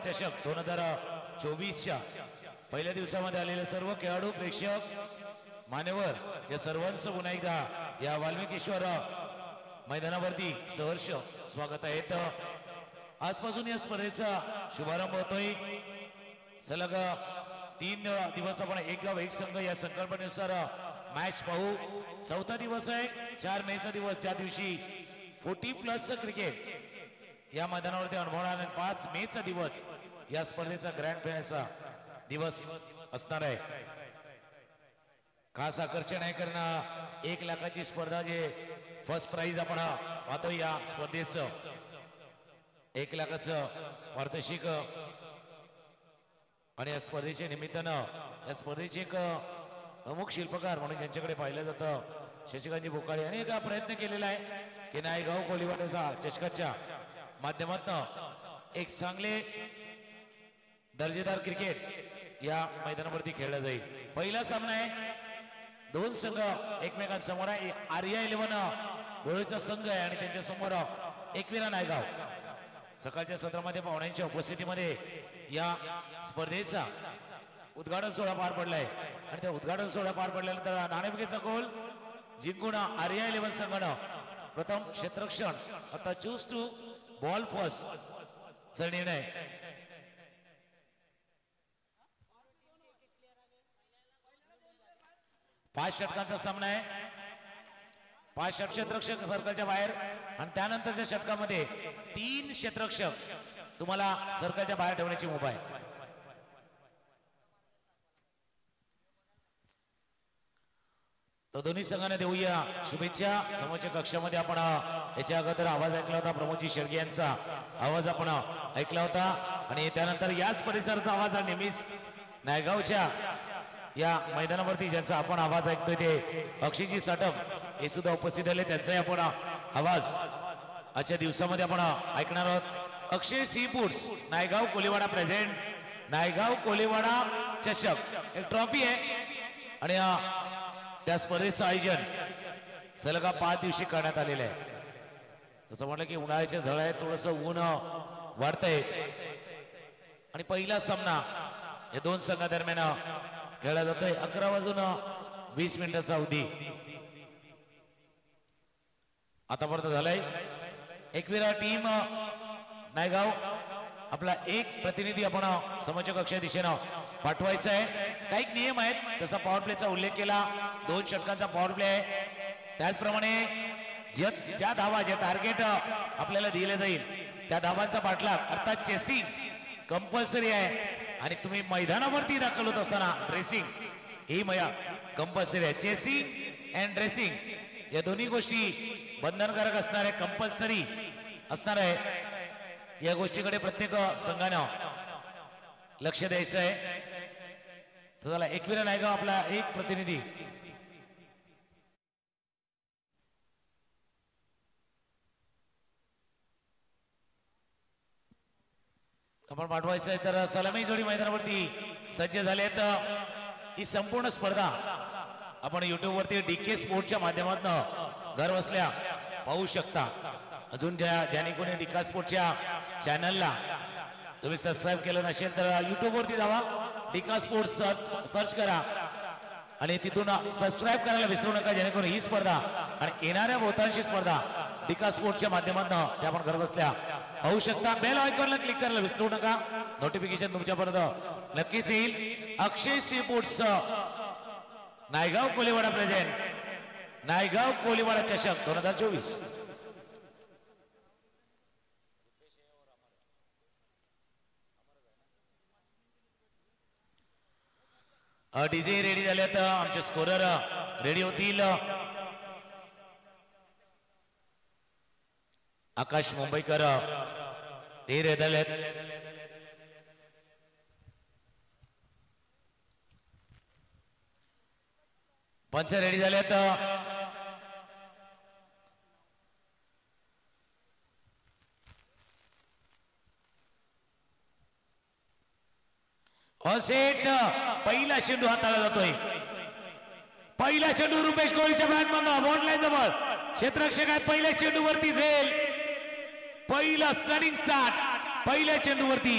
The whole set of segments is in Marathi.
चषक 2024च्या पहिल्या दिवसामध्ये आलेले सर्व खेळाडू प्रेक्षक मान्यवर या सर्वांचं पुन्हा एकदा या वाल्मिकेश्वर मैदानावरती सहर्ष स्वागत आहे। आजपासून या स्पर्धेचा शुभारंभ होतोय। सलग 3 दिवस आपण एक गाव एक संघ या संकल्पनेनुसार मॅच पाहू। चौथा दिवस आहे 4 मेचा दिवस, ज्या दिवशी 40+ क्रिकेट या मैदानावरती अनुभवणार आहे। 5 मेचा दिवस या स्पर्धेचा ग्रँड फायनलचा दिवस असणार आहे। खास आकर्षण आहे कारण 1 लाखाची स्पर्धा जे फर्स्ट प्राइज आपण पाहतो या स्पर्धेचं 1 लाखाचं पारितोषिक आणि या स्पर्धेच्या निमित्तानं या स्पर्धेचे एक प्रमुख शिल्पकार म्हणून ज्यांच्याकडे पाहिलं जातं शशिकांतजी बोकाळे यांनी एक प्रयत्न केलेला आहे की नायगाव कोलीवाड्याचा चषकाच्या माध्यमातून एक चांगले दर्जेदार क्रिकेट या मैदानावरती खेळला जाईल। पहिला सामना आहे, 2 संघ एकमेकांसमोर आहे। आर्या 11 गोळीचा संघ आहे आणि त्यांच्या समोर एकविरा नायगाव। सकाळच्या सत्रामध्ये पाहुण्यांच्या उपस्थितीमध्ये या स्पर्धेचा उद्घाटन सोहळा पार पडलाय आणि त्या उद्घाटन सोहळा पार पडल्यानंतर नाणेफेकीचा गोल जिंकून आर्या 11 संघानं प्रथम क्षेत्ररक्षण अर्थात चूज टू बॉल फर्स्ट चा निर्णय 5 षटकांचा सामना आहे। 5 क्षेत्ररक्षक सर्कलच्या बाहेर आणि त्यानंतरच्या षटकामध्ये 3 क्षेत्ररक्षक तुम्हाला सर्कलच्या बाहेर ठेवण्याची मुभा आहे। तो दोन्ही संघांना देऊया शुभेच्छा। समोरच्या कक्षामध्ये आपण याच्या अगोदर आवाज ऐकला होता, प्रमोदजी शेळके यांचा आवाज आपण ऐकला होता आणि त्यानंतर याच परिसराचा आवाज नेहमीच नायगावच्या या मैदानावरती ज्याचा आपण आवाज ऐकतोय ते अक्षयजी साटम हे सुद्धा उपस्थित झाले, त्यांचाही आपण आवाज आजच्या दिवसामध्ये आपण ऐकणार आहोत। Akshay sea foods Naigaon Koliwada present Naigaon Koliwada चषक एक ट्रॉफी आहे आणि त्या स्पर्धेचं आयोजन सलग 5 दिवशी करण्यात आलेलं आहे। तसं म्हटलं की उन्हाळ्याच्या झळात थोडस ऊन वाढतंय आणि पहिला सामना या 2 संघादरम्यान खेळला जातोय। 11:20 अवधी आतापर्यंत झालाय। एकविरा टीम नायगाव आपला एक प्रतिनिधी आपण समोरच्या कक्षा दिशेनं पाठवायचा आहे। काही नियम आहेत, तसा पॉवर प्लेचा उल्लेख केला, 2 षटकांचा पॉवर प्ले आहे। त्याचप्रमाणे ज्या धावा जे टार्गेट आपल्याला दिले जाईल त्या धावांचा पाठलाग अर्थात चेसिंग कंपल्सरी आहे आणि तुम्ही मैदानावरती दाखल होत असताना ड्रेसिंग ही कंपल्सरी आहे। चेसिंग अँड ड्रेसिंग या दोन्ही गोष्टी बंधनकारक असणार आहे, कंपल्सरी असणार आहे। या गोष्टीकडे प्रत्येक संघानं लक्ष द्यायचं आहे। तर चला एकविरा नायगाव आपला एक प्रतिनिधी आपण पाठवायचं आहे। तर सलामी जोडी मैदानावरती सज्ज झाले आहेत। ही संपूर्ण स्पर्धा आपण युट्यूब वरती डीके स्पोर्ट्सच्या माध्यमातून घर बसल्या पाहू शकता। अजून ज्याने कोणी डीका स्पोर्ट्सच्या चॅनलला तुम्ही सबस्क्राइब केलं नसेल तर युट्यूब वरती जावा, डीका स्पोर्ट्स सर्च करा आणि तिथून सबस्क्राइब करायला विसरू नका, जेणेकरून ही स्पर्धा आणि येणाऱ्या बहुतांशी स्पर्धा डीका स्पोर्ट्सच्या माध्यमातून ते आपण घर बसल्या पाहू शकता। बेल आयकॉनला क्लिक करायला विसरू नका, नोटिफिकेशन तुमच्यापर्यंत नक्कीच येईल। Akshay sea foods Naigaon Koliwada present Naigaon Koliwada चषक 2024। डीजे रेडी झाले तर आमचे स्कोरर रेडी होतील। आकाश मुंबईकर ते रेडी झालेत। पंच रेडी झालेत। All set. पहिला चेंडू हाताळला जातोय। पहिला चेंडू रुपेश कोळीच्या बॅट मधून बॉन्डलाईन जवळ क्षेत्ररक्षक आहे, पहिल्या चेंडूवरती झेल, पहिला स्टनिंग स्टार्ट पहिल्या चेंडूवरती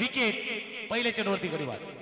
विकेट, पहिल्या चेंडूवरती गडी बाद.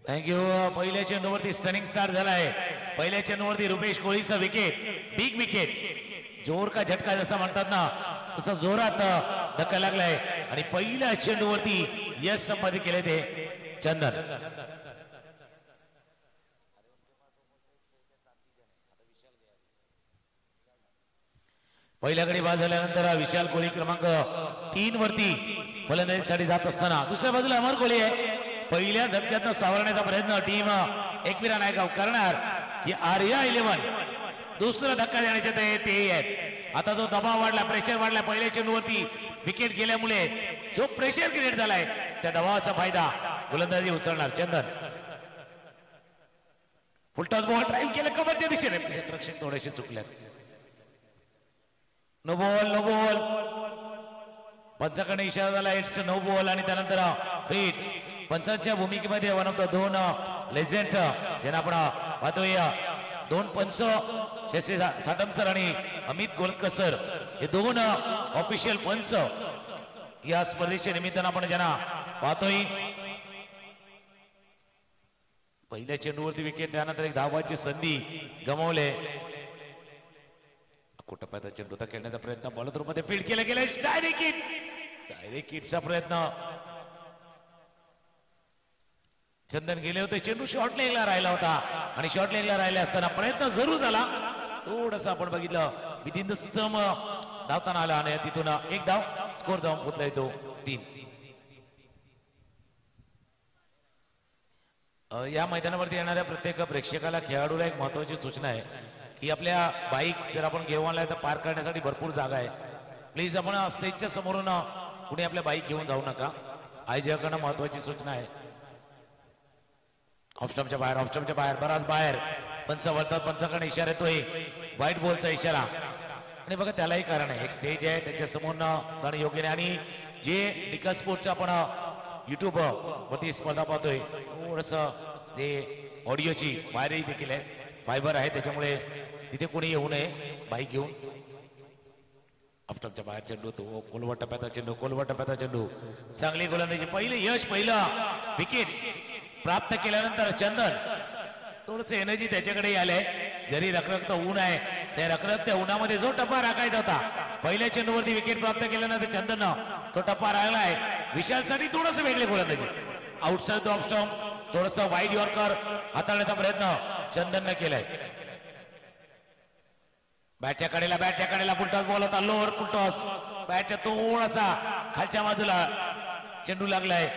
थँक्यू. पहिल्या चेंडूवरती स्टनिंग स्टार्ट झालाय. पहिल्या चेंडूवरती रुपेश कोहलीचा विकेट, बिग विकेट, जोर का झटका जसा म्हणतात ना तसा जोरात धक्का लागलाय आणि पहिल्या चेंडूवरती यश संपादित केले ते चंदन. पहिल्या गडी बाद झाल्यानंतर विशाल कोहली क्रमांक 3 वरती फलंदाजीसाठी जात असताना दुसऱ्या बाजूला अमर कोहली आहे. पहिल्या झटक्यातनं सावरण्याचा प्रयत्न टीम एकविरा नायगाव करणार की आर्या 11 दुसरा धक्का देण्याचे ते आहेत. आता तो दबाव वाढला, प्रेशर वाढला. पहिल्या चेंडूवरती विकेट गेल्यामुळे जो प्रेशर क्रिएट झालाय त्या दबावाचा फायदा गोलंदाजी उचलणार चंदन. फुलटॉस बॉल ड्राईव्ह केलं कव्हरच्या दिशेने, रक्षक थोडेसे चुकले. No ball, no ball. पंचाकडे इशारा झाला, इट्स नो बॉल. आणि त्यानंतर फ्रीट. पंचांच्या भूमिकेमध्ये वन ऑफ द 2 लेजेंड ज्यांना आपण पाहतोय 2 पंच शशी साटम सर आणि अमित गोलकर सर हे 2 ऑफिशियल पंच या स्पर्धेच्या निमित्तानं आपण ज्यांना पाहतोय. पहिल्या चेंडूवरती विकेट, त्यानंतर एक धावाची संधी गमावले. कुठं चेंडूचा खेळण्याचा प्रयत्न बॉलर मध्ये फील्ड केला गेला. डायरेक्ट हिटचा प्रयत्न. चंदन गेले होते, चेंडू शॉर्ट लेगला राहिला होता आणि शॉर्ट लेगला राहिला असताना प्रयत्न जरूर झाला. थोडस आपण बघितलं विदिन द स्टंप धावताना आला आणि तिथून एक धाव स्कोर जाऊन पोहोचला तो 3. या मैदानावरती येणाऱ्या प्रत्येक प्रेक्षकाला, खेळाडूला एक महत्वाची सूचना आहे की आपल्या बाईक जर आपण घेऊन आलाय तर पार्क करण्यासाठी भरपूर जागा आहे. प्लीज आपण स्टेजच्या समोरून कुणी आपल्या बाईक घेऊन जाऊ नका. आयोजकांना महत्वाची सूचना आहे. ऑफस्टंपच्या बाहेर, ऑफस्टंपच्या बाहेर, बराच बाहेर. पंच वळतात, पंचाकडे इशारा येतोय, व्हाईट बॉलचा इशारा. आणि बघा त्यालाही कारण आहे, एक स्टेज आहे त्याच्या समोर जाणं योग्य नाही. आणि जे डिका स्पोर्टचं आपण युट्यूब वरती स्पर्धा पाहतोय थोडस जे ऑडिओची वायरही देखील आहे, फायबर आहे, त्याच्यामुळे तिथे कोणी येऊ नये बाईक घेऊन. ऑफस्टंपच्या बाहेर चेंडू, तो कोलवा टप्प्याचा चेंडू, कोलवा टप्प्याचा चेंडू. चांगली गोलंदाजी, पहिले यश, पहिलं विकेट प्राप्त केल्यानंतर चंदन थोडस एनर्जी त्याच्याकडे आले. जरी रखरखत ऊन आहे, त्या रखरखत्या उन्हामध्ये जो टप्पा राखायचा होता, पहिल्या चेंडूवरती विकेट प्राप्त केल्यानंतर चंदन तो टप्पा राहिलाय. विशालसाठी थोडस वेगळे गोलंदाजी, आउटसाइड ऑफ स्टंप, थोडस वाईड यॉर्कर हाताळण्याचा प्रयत्न चंदनने केलाय. बॅटच्या कडेला फुलटॉस बॉल होता, लोअर फुलटॉस. बॅटच्या थोडासा खालच्या बाजूला चेंडू लागलाय.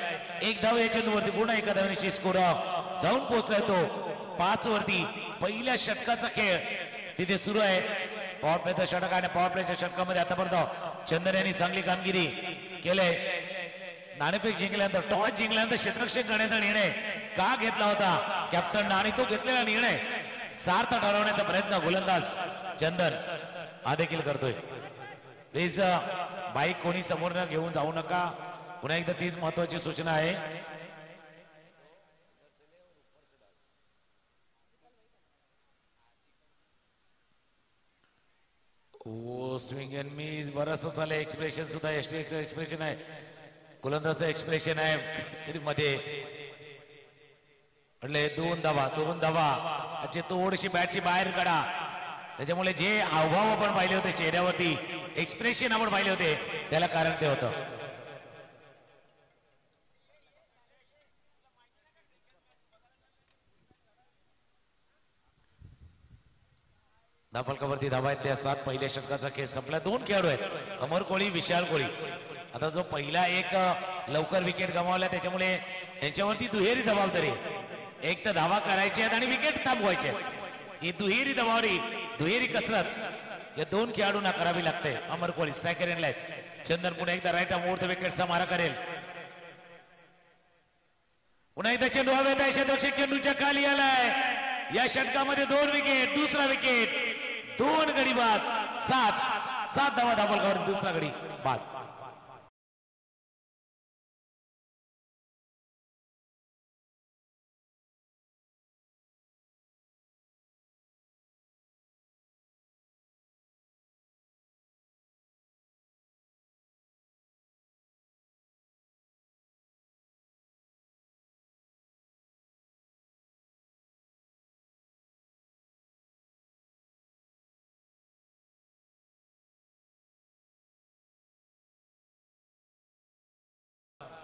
एक धाव या चेंडूवरती, पूर्ण एका धावनीशी स्कोर जाऊन पोहोचलाय तो 5 वरती. पहिल्या षटकाचा खेळ तिथे सुरू आहे. पॉवर प्लेचा षटक आणि पॉवर प्लेच्या षटकामध्ये आतापर्यंत चंदन यांनी चांगली कामगिरी केलंय. नाणेफेक जिंकल्यानंतर, टॉस जिंकल्यानंतर क्षेत्ररक्षण करण्याचा निर्णय का घेतला होता कॅप्टन, आणि तो घेतलेला निर्णय सार्थ ठरवण्याचा प्रयत्न गोलंदाज चंदन हा देखील करतोय. प्लीज बाईक कोणी समोर घेऊन जाऊ नका. पुन्हा एकदा तीच महत्वाची सूचना आहे. ओ स्विंग अँड मिस, बरंच झालं. एक्सप्रेशन सुद्धा एक्सप्रेशन आहे, गोलंदाजचं एक्सप्रेशन आहे. तरी मध्ये म्हटले 2 धावा त्याची थोडीशी बॅटची बाहेर काढा. त्याच्यामुळे जे हावभाव आपण पाहिले होते चेहऱ्यावरती, एक्सप्रेशन आपण पाहिले होते, त्याला कारण ते होतं. धाफलकावरती धावा आहेत त्या 7. पहिल्या षटकाचा खेळ संपला. 2 खेळाडू आहेत, अमर कोळी, विशाल कोळी. आता जो पहिला एक लवकर विकेट गमावला त्याच्यामुळे यांच्यावरती दुहेरी जबाबदारी. एक तर धावा करायची आहेत आणि विकेट थांबवायचे आहेत. ही दुहेरी जबाबदारी, दुहेरी कसरत या 2 खेळाडूंना करावी लागते. अमर कोळी स्ट्रायकर एंडला आहेत. चंदन पुन्हा एकदा राईट मुहूर्त विकेटचा मारा करेल. पुन्हा एकदा चेंडू हवेत आहे. शतरक्षक चेंडूच्या खाली आलाय. या षटकामध्ये 2 विकेट, दुसरा विकेट, 2 गडी बाद, 7 धावा धाफलकावर, दुसरा गडी बाद.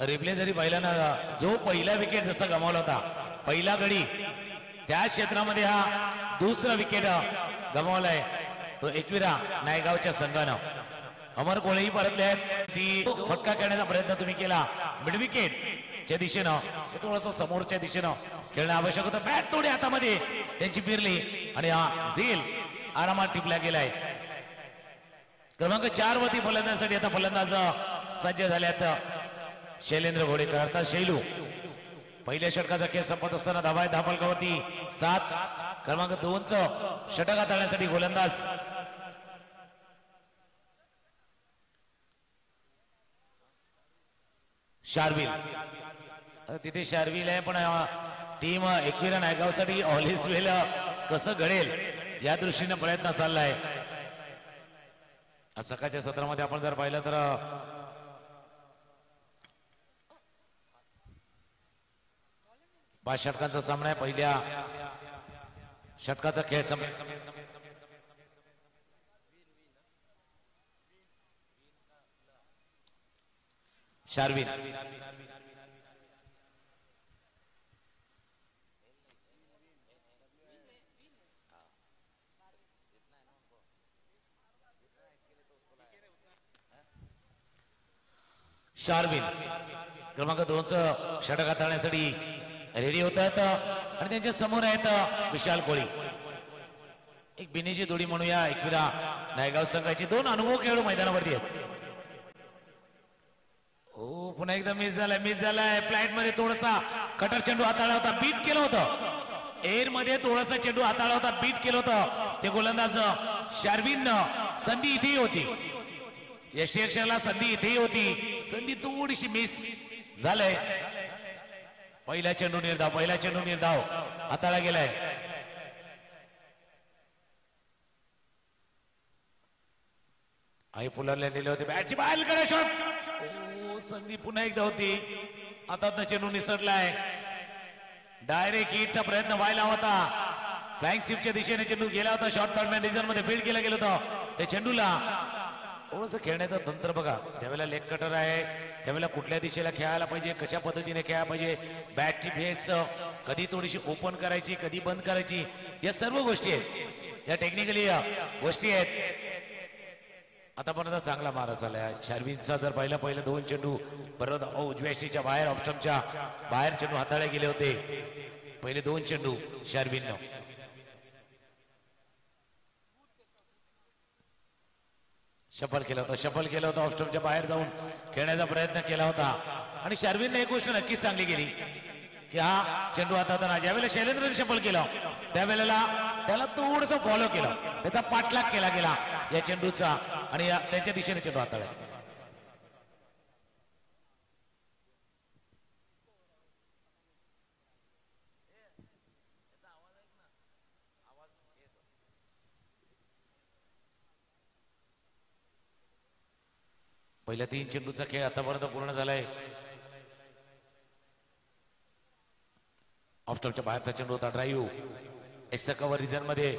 रिप्ले जरी पाहिला ना, जो पहिला विकेट जसा गमावला होता पहिला गडी, त्या क्षेत्रामध्ये हा दुसरा विकेट गमावलाय तो एकविरा नायगावच्या संघानं. अमर कोळेही परतले आहेत. ती फटका खेळण्याचा प्रयत्न तुम्ही केला मिड विकेट च्या दिशेनं, थोडस समोरच्या दिशेनं खेळणं आवश्यक होतं. बॅट थोडी हातामध्ये त्यांची फिरली आणि हा झेल आरामात टिपला गेलाय. क्रमांक 4 वरती फलंदाजासाठी आता फलंदाज सज्ज झाल्यात. शैलेंद्र घोडेकर अर्थात शैलू. पहिल्या षटकाचा खेळ संपत असताना धावा आहे धाफलकावरती 7. क्रमांक 2चं षटक हाताळण्यासाठी गोलंदाज शार्विल. तिथे शार्विल आहे, पण टीम एकविरा नायगावसाठी ऑलिस वेल कसं घडेल या दृष्टीने प्रयत्न चाललाय. सकाळच्या सत्रामध्ये आपण जर पाहिलं तर 5 षटकांचा सामना आहे. पहिल्या षटकाचा खेळ शार्विन शार्विन क्रमांक 2चं षटक हाताळण्यासाठी रेडी होतात आणि त्यांच्या समोर आहेत विशाल कोळी. एक बिनीची जोडी म्हणूया एकविरा नायगाव संघाची. 2 अनुभव खेळाडू मैदानावरती आहेत. हो, पुन्हा एकदा मिस झालाय. फ्लाइट मध्ये थोडासा कटर चेंडू हाताळला होता, बीट केलं होतं. एअर मध्ये थोडासा चेंडू हाताळला होता, बीट केलं होतं ते गोलंदाज शार्विन. संधी इथेही होती, यष्टीक्षरला संधी इथेही होती, संधी थोडीशी मिस झालंय. पहिला चेंडू निर्धाव हाताळला गेलाय. आई फुलरला नेले होते, बॅटची बाहेर कडे शॉट. संधी पुन्हा एकदा होती, आता चेंडू निसटलाय. डायरेक्ट हिटचा प्रयत्न व्हायला होता. फ्लॅंक शिफ्टच्या दिशेने चेंडू गेला होता. शॉर्ट थर्डमॅन रिझन मध्ये फील्ड केलं गेलं होतं. त्या चेंडूला थोडंसं खेळण्याचं तंत्र बघा. ज्यावेळेला लेग कटर आहे त्यावेळेला कुठल्या दिशेला खेळायला पाहिजे, कशा पद्धतीने खेळायला पाहिजे, बॅटची फेस कधी थोडीशी ओपन करायची, कधी बंद करायची, या सर्व गोष्टी आहेत, या टेक्निकली गोष्टी आहेत. आतापर्यंत चांगला मारा चाललाय शार्विनचा. जर पहिलं 2 चेंडू परत उजव्या यष्टीच्या बाहेर, ऑफस्टमच्या बाहेर चेंडू हाताळले गेले होते. पहिले 2 चेंडू शार्विननं शफल केलं होतं. ऑफस्टमच्या बाहेर जाऊन खेळण्याचा प्रयत्न केला होता. आणि शार्विनने एक गोष्ट नक्कीच सांगली गेली की हा चेंडू हाताळताना ज्यावेळेला शैलेंद्रने शफल केलं त्यावेळेला त्याला थोडंसं फॉलो केलं, त्याचा पाठलाग केला गेला या चेंडूचा आणि त्यांच्या दिशेने चेंडू हाताळला. पहिल्या 3 चेंडूचा खेळ आतापर्यंत पूर्ण झालाय. ऑफस्टॉपच्या बाहेरचा चेंडू होता, ड्राईव्ह एक्स्ट्रा कव्हर रिजन मध्ये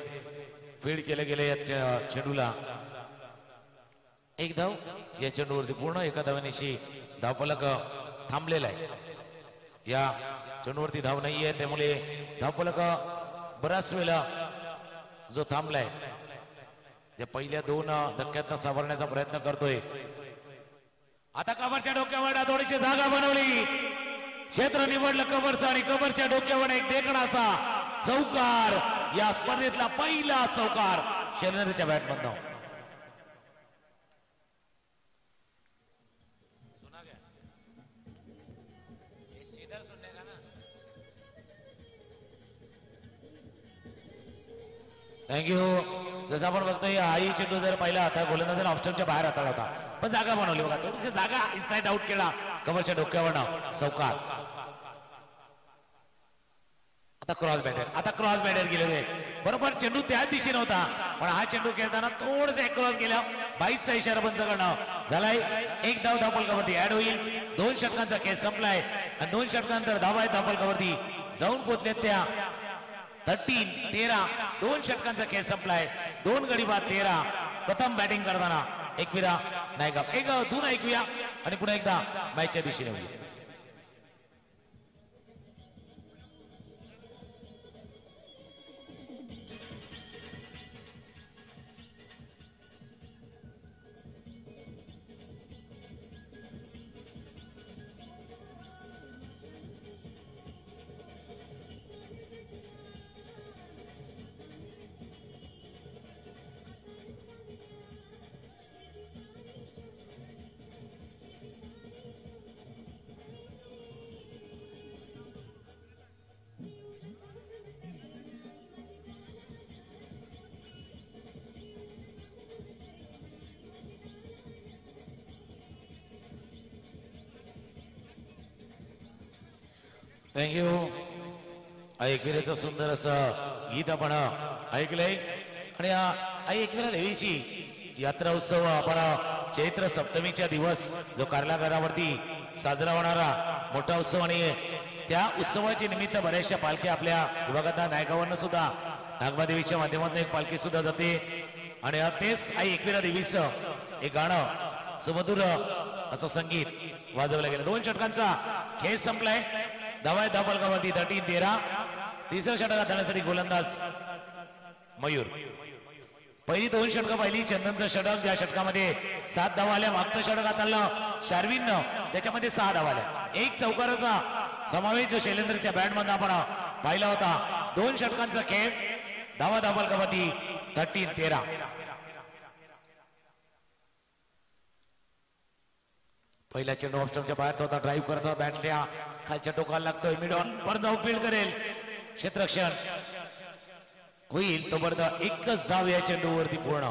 फील्ड केले गेले या चेंडूला. 1 धाव या चेंडूवरती पूर्ण एका धावनेशी धावफलक थांबलेला आहे. या चेंडूवरती धाव नाहीये त्यामुळे धावफलक बराच वेळा जो थांबलाय ते पहिल्या 2 धक्क्यात सावरण्याचा प्रयत्न करतोय. आता कबरच्या डोक्यावर थोडीशी जागा बनवली, क्षेत्र निवडलं कबरचं आणि कबरच्या डोक्यावर एक देखणासा चौकार. या स्पर्धेतला पहिला चौकार शैलेंद्रच्या बॅटमधनं. थँक्यू. जसं आपण बघतोय आई चेंडू जर पाहिला आता गोलंदाजाने ऑफस्टमच्या बाहेर हाताळला होता, पण जागा बनवली बघा, थोडीशी जागा इनसाइड आउट केला कबरच्या डोक्यावर चौकार. आता क्रॉस बॅटर गेले होते, बरोबर चेंडू त्याच दिशेने होता, पण हा चेंडू खेळताना थोडस क्रॉस गेला. 22चा इशारा पंच करणं झालाय. एक धाव धावफलकावरती ऍड होईल. 2 षटकांचा खेळ संपलाय आणि 2 षटकांतर धावा आहेत धावफलकावरती जाऊन पोहोचलेत त्या 13. 2 षटकांचा खेळ संपलाय. 2 गडी बाद 13. प्रथम बॅटिंग करताना एकविरा नायगाव. एक धून ऐकूया आणि पुन्हा एकदा मॅचच्या दिशेने होईल. थँक्यू. एकविरेचं सुंदर असं गीत आपण ऐकलंय आणि आई एकविरा देवीची यात्रा उत्सव आपण चैत्र सप्तमीच्या दिवस जो कार्लागरावरती साजरा होणारा मोठा उत्सव आणि त्या उत्सवाच्या निमित्त बऱ्याचशा पालख्या आपल्या विभागात नायगावांना सुद्धा नागमादेवीच्या माध्यमातून एक पालखी सुद्धा जाते आणि तेच आई एकविरा देवीचं एक गाणं सुमधुर असं संगीत वाजवलं गेलं. 2 षटकांचा खेळ संपलाय. धावा धावफलकावरती 13. तिसऱ्या षटकात जाण्यासाठी गोलंदाज मयूर. पहिली 2 षटकं पाहिली. चंदनचं षटक, ज्या षटकामध्ये 7 धावा आल्या. मागचं षटकात आणलं शार्विननं, त्याच्यामध्ये 6 धावा आल्या. एक चौकाराचा समावेश जो शैलेंद्रच्या बॅटमधून आपण पाहिला होता. 2 षटकांचा खेळ. धावा धावफलकावरती 13. पहिला चेंडू ऑफस्टमच्या बाहेर होता. ड्राईव्ह करता बॅटल्या खालच्या टोकाला लागतोय. मिड ऑन परत फील्ड करेल. क्षेत्ररक्षण होईल तोपर्यंत एकच धाव या चेंडूवरती पूर्ण.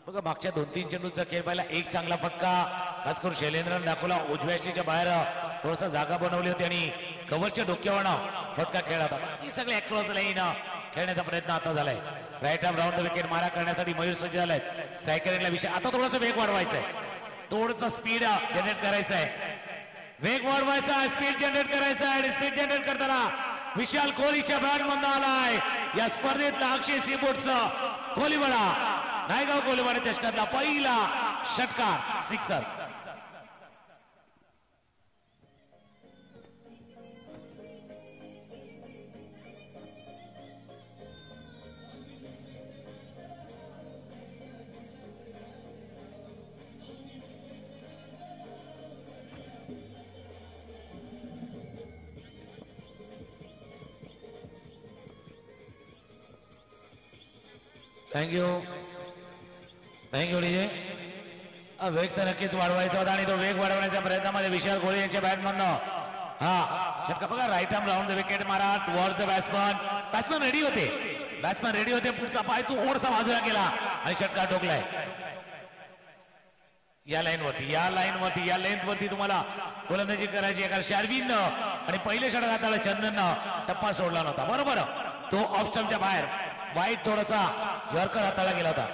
बघा मागच्या 2-3 चेंडूचा खेळ पाहिला. एक चांगला फटका खास करून शैलेंद्रने दाखवला. उजव्या स्टेजच्या बाहेर थोडासा जागा बनवली होती आणि कव्हरच्या डोक्यावर फटका खेळला होता. बाकी सगळे अक्रॉस लाईन खेळण्याचा प्रयत्न आता झालाय. Right arm round the wicket मारा करण्यासाठी मयूर सज्ज झालाय. स्ट्रायकरला विषय आता थोडासा वेग वाढवायचा आहे. थोडंसं स्पीड जनरेट करायचं आहे. वेग वाढवायचा आहे, स्पीड जनरेट करायचा आहे आणि स्पीड जनरेट करताना विशाल कोहलीच्या बॅटमधून आलाय या स्पर्धेतला अक्षय सिंबोटचा कोहलीवाडा. नायगाव कोहलीवाडा चषकातला पहिला षटकार सिक्सर. Thank you DJ. वेग तर नक्कीच वाढवायचा होता आणि तो वेग वाढवण्याच्या प्रयत्नामध्ये विशाल कोहली यांच्या बॅटमधनं षटका बघा. Right arm round the wicket मारा टुवर्ड्स द बॅट्समन रेडी होते. पुढचा पाय तू ओढसा बाजूला केला आणि षटकार ठोकलाय. या लेंथ वरती तुम्हाला गोलंदाजी करायची. कारण शार्विन आणि पहिल्या षटकात चंदननं टप्पा सोडला नव्हता. बरोबर तो ऑफ स्टंपच्या बाहेर वाईट थोडासा यॉर्कर हाताळला गेला होता.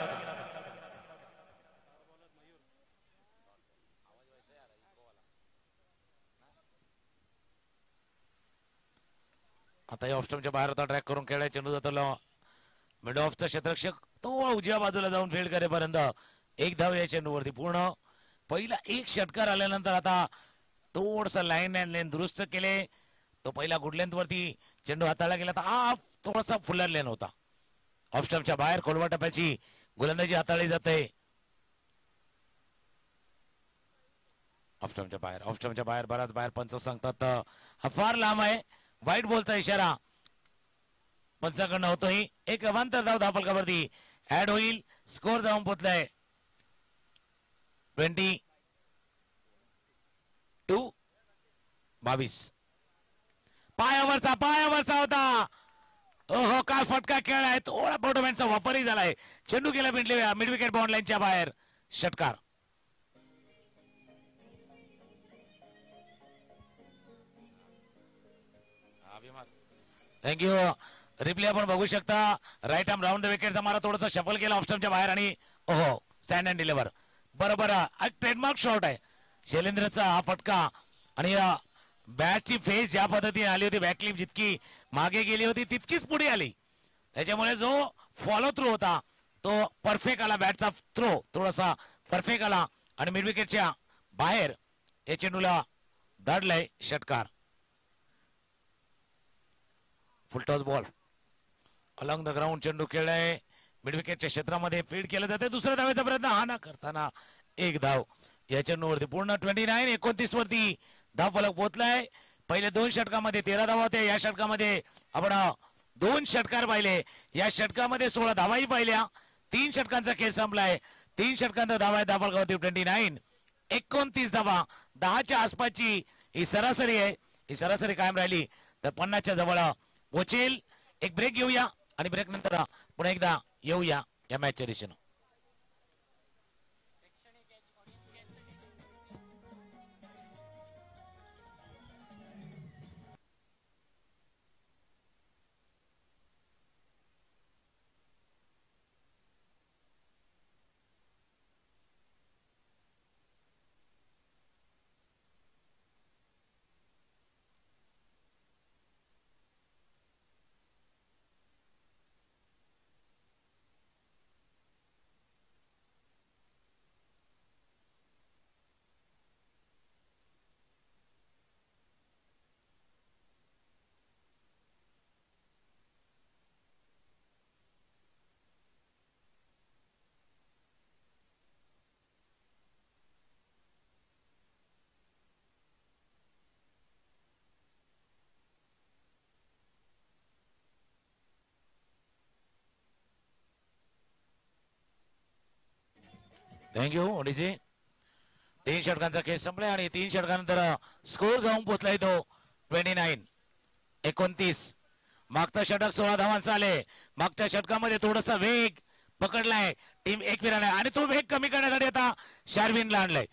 आता या ऑफस्टमच्या बाहेर होता. ट्रॅक करून खेळायला चेंडू जातो मिड ऑफचा क्षेत्ररक्षक तो उजव्या बाजूला जाऊन फील्ड करेपर्यंत एक धाव या चेंडूवरती पूर्ण. पहिला एक षटकार आल्यानंतर आता थोडस लाईन अँड लेन दुरुस्त केले. तो पहिला गुड लेंथ वरती चेंडू हाताळला गेला. हा थोडासा फुलर लेन होता. ऑफस्टमच्या बाहेर खोलवा टप्प्याची गोलंदाजी हाताळली जाते. ऑफस्टम्पच्या बाहेर बराच बाहेर पंच सांगतात हा फार लांब आहे. वाईट बॉलचा इशारा पंचाकडनं होतोय. एक अवांतर धाव धावफलकावरती ऍड होईल. स्कोर जाऊन पोहोचलाय 22. पायावरचा होता. ओहो काय फटका खेळ आहे. थोडा बोटमॅनचा वापरही झालाय. चेंडू गेला मिड विकेट बाउंड लाईनच्या बाहेर. षटकार. थँक्यू. रिप्ले आपण बघू शकता. राईट आर्म राऊंड द विकेटचा मारा थोडासा शफल केला ऑफस्टम्पच्या बाहेर आणि ओहो स्टँड अँड डिलिव्हर. बरोबर ट्रेडमार्क शॉट आहे शैलेंद्रचा हा फटका. आणि बॅटची फेस ज्या पद्धतीने आली होती, बॅकलिप जितकी मागे गेली होती तितकीच पुढे आली. त्याच्यामुळे जो फॉलो थ्रू होता तो परफेक्ट आला. बॅटचा थ्रो थोडासा परफेक्ट आला आणि मिड विकेटच्या बाहेर या चेंडूला धडलाय. षटकार. Full toss ball along the ground. चेंडू खेळलाय मिड विकेटच्या क्षेत्रामध्ये फील्ड केलं जाते. दुसऱ्या धावेचा प्रयत्न हा ना करताना एक धाव या चेंडूवरती. पूर्ण 29 वरती धाव फलक पोहोचलाय. पहिले 2 षटकामध्ये 13 धावा होत्या. या षटकामध्ये आपण 2 षटकार पाहिले. या षटकामध्ये 16 धावाही पाहिल्या. 3 षटकांचा खेळ संपलाय. 3 षटकांचा धावा आहे धाव फलकावरती 29. 29 धावा 10च्या आसपासची ही सरासरी आहे. ही सरासरी कायम राहिली तर 50च्या जवळ पोहोचेल. एक ब्रेक घेऊया आणि ब्रेक नंतर पुन्हा एकदा येऊया या मॅचच्या दिशेनं. Thank you ODG. 3 षटकांचा खेळ संपलाय आणि 3 षटकानंतर स्कोर जाऊन पोहोचलाय तो 29. मागचा षटक 16 धावांचा आले. मागच्या षटकामध्ये थोडासा वेग पकडलाय टीम एकविराने आणि तो वेग कमी करण्यासाठी आता शार्विनला आणलाय.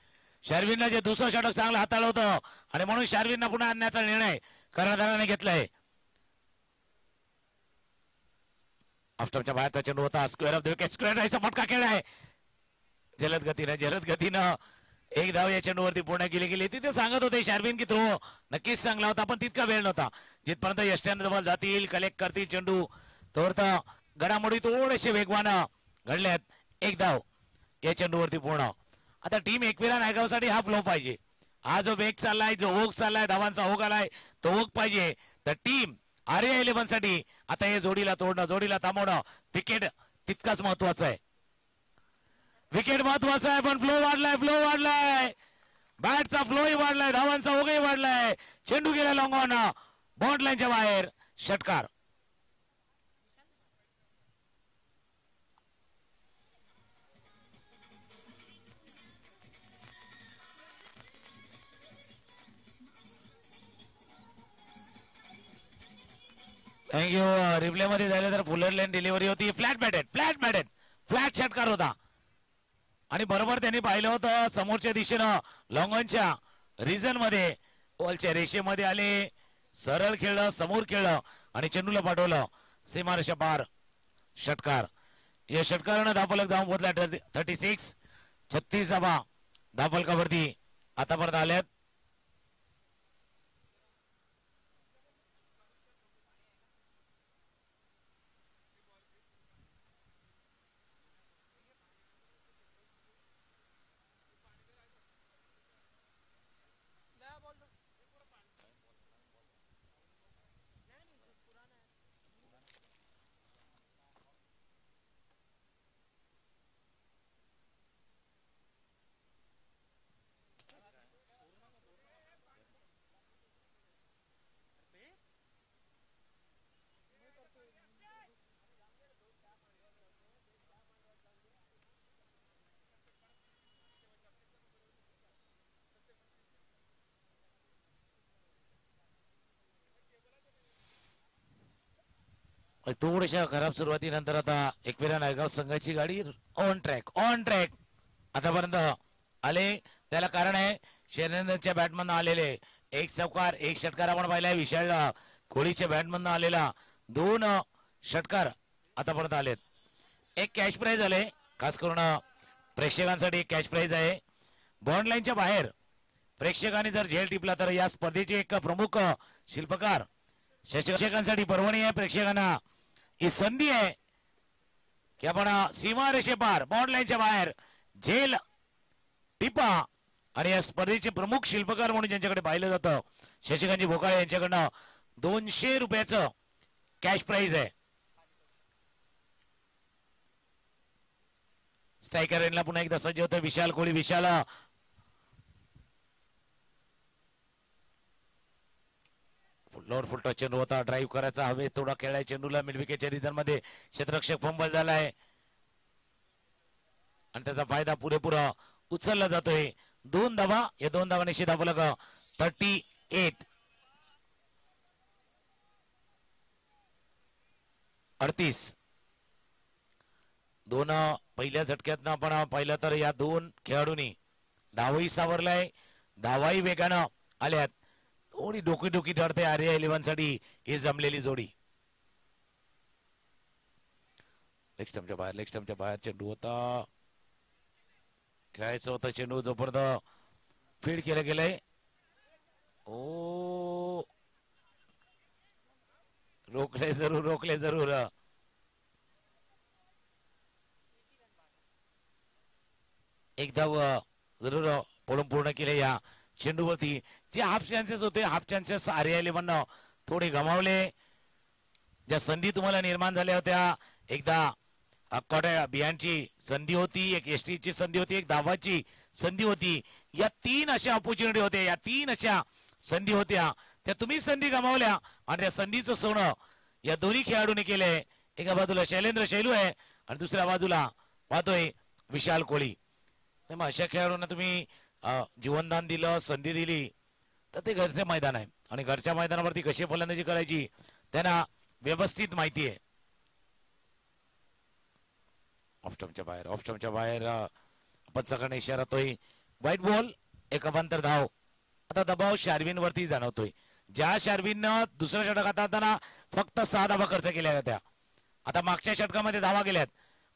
शार्विनला जे दुसरं षटक चांगलं हाताळलं होतं आणि म्हणून शार्विनला पुन्हा आणण्याचा निर्णय कर्णधाराने घेतलाय. ऑफस्टम्पच्या बाहेरचा चेंडू होता. Square off the wicket. Square राईचा फटका खेळलाय जलद गतीनं एक धाव या चेंडूवरती पूर्ण गेली. तिथे सांगत होते शार्विन की थ्रो नक्कीच चांगला होता पण तितका वेळ नव्हता. जिथपर्यंत यष्ट्यानं बॉल जातील कलेक्ट करतील चेंडू तोवरता घडामोडी थोडेसे वेगवान घडल्यात. एक धाव या चेंडूवरती पूर्ण. आता टीम एकविरा नायगावसाठी हा फ्लो पाहिजे. हा जो वेग चाललाय जो ओघ चाललाय धावांचा ओघ आलाय तो ओघ पाहिजे. तर टीम आर्या 11 साठी आता हे जोडीला तोडणं जोडीला थांबवणं विकेट तितकाच महत्वाचं आहे. विकेट महत्वाचा आहे पण फ्लो वाढलाय. बॅटचा फ्लोही वाढलाय. धावांचा ओघही वाढलाय. चेंडू गेला लॉंग ऑन बाउंड लाईनच्या बाहेर. षटकार. थँक्यू. रिप्ले मध्ये झाले तर फुलर लेन डिलिव्हरी होती. फ्लॅट बॅटेड फ्लॅट षटकार होता आणि बरोबर त्यांनी पाहिलं होतं समोरच्या दिशेनं लॉंगॉनच्या रिजन मध्ये बॉलच्या रेषेमध्ये आले. सरळ खेळलं समोर खेळलं आणि चेंडूला पाठवलं सीमारेषा पार. षटकार. या षटकारानं धावफलक जाऊन पोहोचला 36. 36 धावा धावफलकावरती आतापर्यंत आल्यात. थोड्याशा खराब सुरुवातीनंतर आता एकविरा नायगाव संघाची गाडी ऑन ट्रॅक आतापर्यंत आले. त्याला कारण आहे शैलेंद्रच्या बॅटमधून आलेले एक चौकार एक षटकार आपण पाहिलाय. विशाल कोळीच्या बॅटमधून आलेला 2 षटकार आतापर्यंत आलेत. एक कॅश प्राइज आले खास करून प्रेक्षकांसाठी. एक कॅश प्राइज आहे बॉन्ड लाईनच्या बाहेर. प्रेक्षकांनी जर झेल टिपला तर या स्पर्धेचे एक प्रमुख शिल्पकार प्रेक्षकांसाठी पर्वणी आहे. प्रेक्षकांना ही संधी आहे की आपण सीमारेषे पार बॉन्ड लाईनच्या बाहेर झेल टिपा. आणि या स्पर्धेचे प्रमुख शिल्पकार म्हणून ज्यांच्याकडे पाहिलं जातं शशिकांतजी भोकाळे यांच्याकडनं 200 रुपयाचं कॅश प्राइज आहे. स्ट्रायकर एंडला पुन्हा एकदा सज्ज होतं विशाल कोळी. विशाल फुल टच चेंडू होता. ड्राईव्ह करायचा हवे थोडा खेळाय चेंडूला. मिड विकेटच्या रिझन मध्ये क्षेत्ररक्षक फंबल झालाय आणि त्याचा फायदा पुरेपूर उचलला जातोय. 2 धावा. या 2 धावा निश्चित आपलं 38. 2 पहिल्या झटक्यातनं आपण पाहिलं तर या 2 खेळाडूंनी डावही सावरलाय धावाही वेगानं आल्यात. थोडी डोकी ठरते आर्या 11 साठी ही जमलेली जोडी. लेग स्टंपच्या बाहेर चेंडू होता. खेळायचं होतं चेंडू जोपर्यंत फीड केलं गेलंय. ओ रोखले जरूर. एक धाव जरूर पळून पूर्ण केले या चेंडूवरती. जे हाफ चान्सेस होते हाफ चान्सेस आर्या 11 थोडे गमावले. ज्या संधी तुम्हाला निर्माण झाल्या होत्या एकदा अक्वाड्या बियांची संधी होती, एक एसटीची संधी होती, एक धावाची संधी होती. या 3 अशा ऑपॉर्च्युनिटी होत्या. या 3 अशा संधी होत्या त्या तुम्ही संधी गमावल्या आणि त्या संधीचं सोनं या दोन्ही खेळाडूंनी केलंय. एका बाजूला शैलेंद्र शैलू आहे आणि दुसऱ्या बाजूला पाहतोय विशाल कोळी. मग अशा खेळाडूंना तुम्ही जीवनदान दिलं संधी दिली तर ते घरचे मैदान आहे आणि घरच्या मैदानावरती कशी फलंदाजी करायची त्यांना व्यवस्थित माहिती आहे. ऑफस्टंपच्या बाहेर पंचाकडे इशारा तोय. White ball. एक अवांतर धाव. आता दबाव शार्विन वरती जाणवतोय. ज्या शार्विननं दुसऱ्या षटकात हाताना फक्त 6 धावा खर्च केल्या होत्या आता मागच्या षटकामध्ये धावा गेल्यात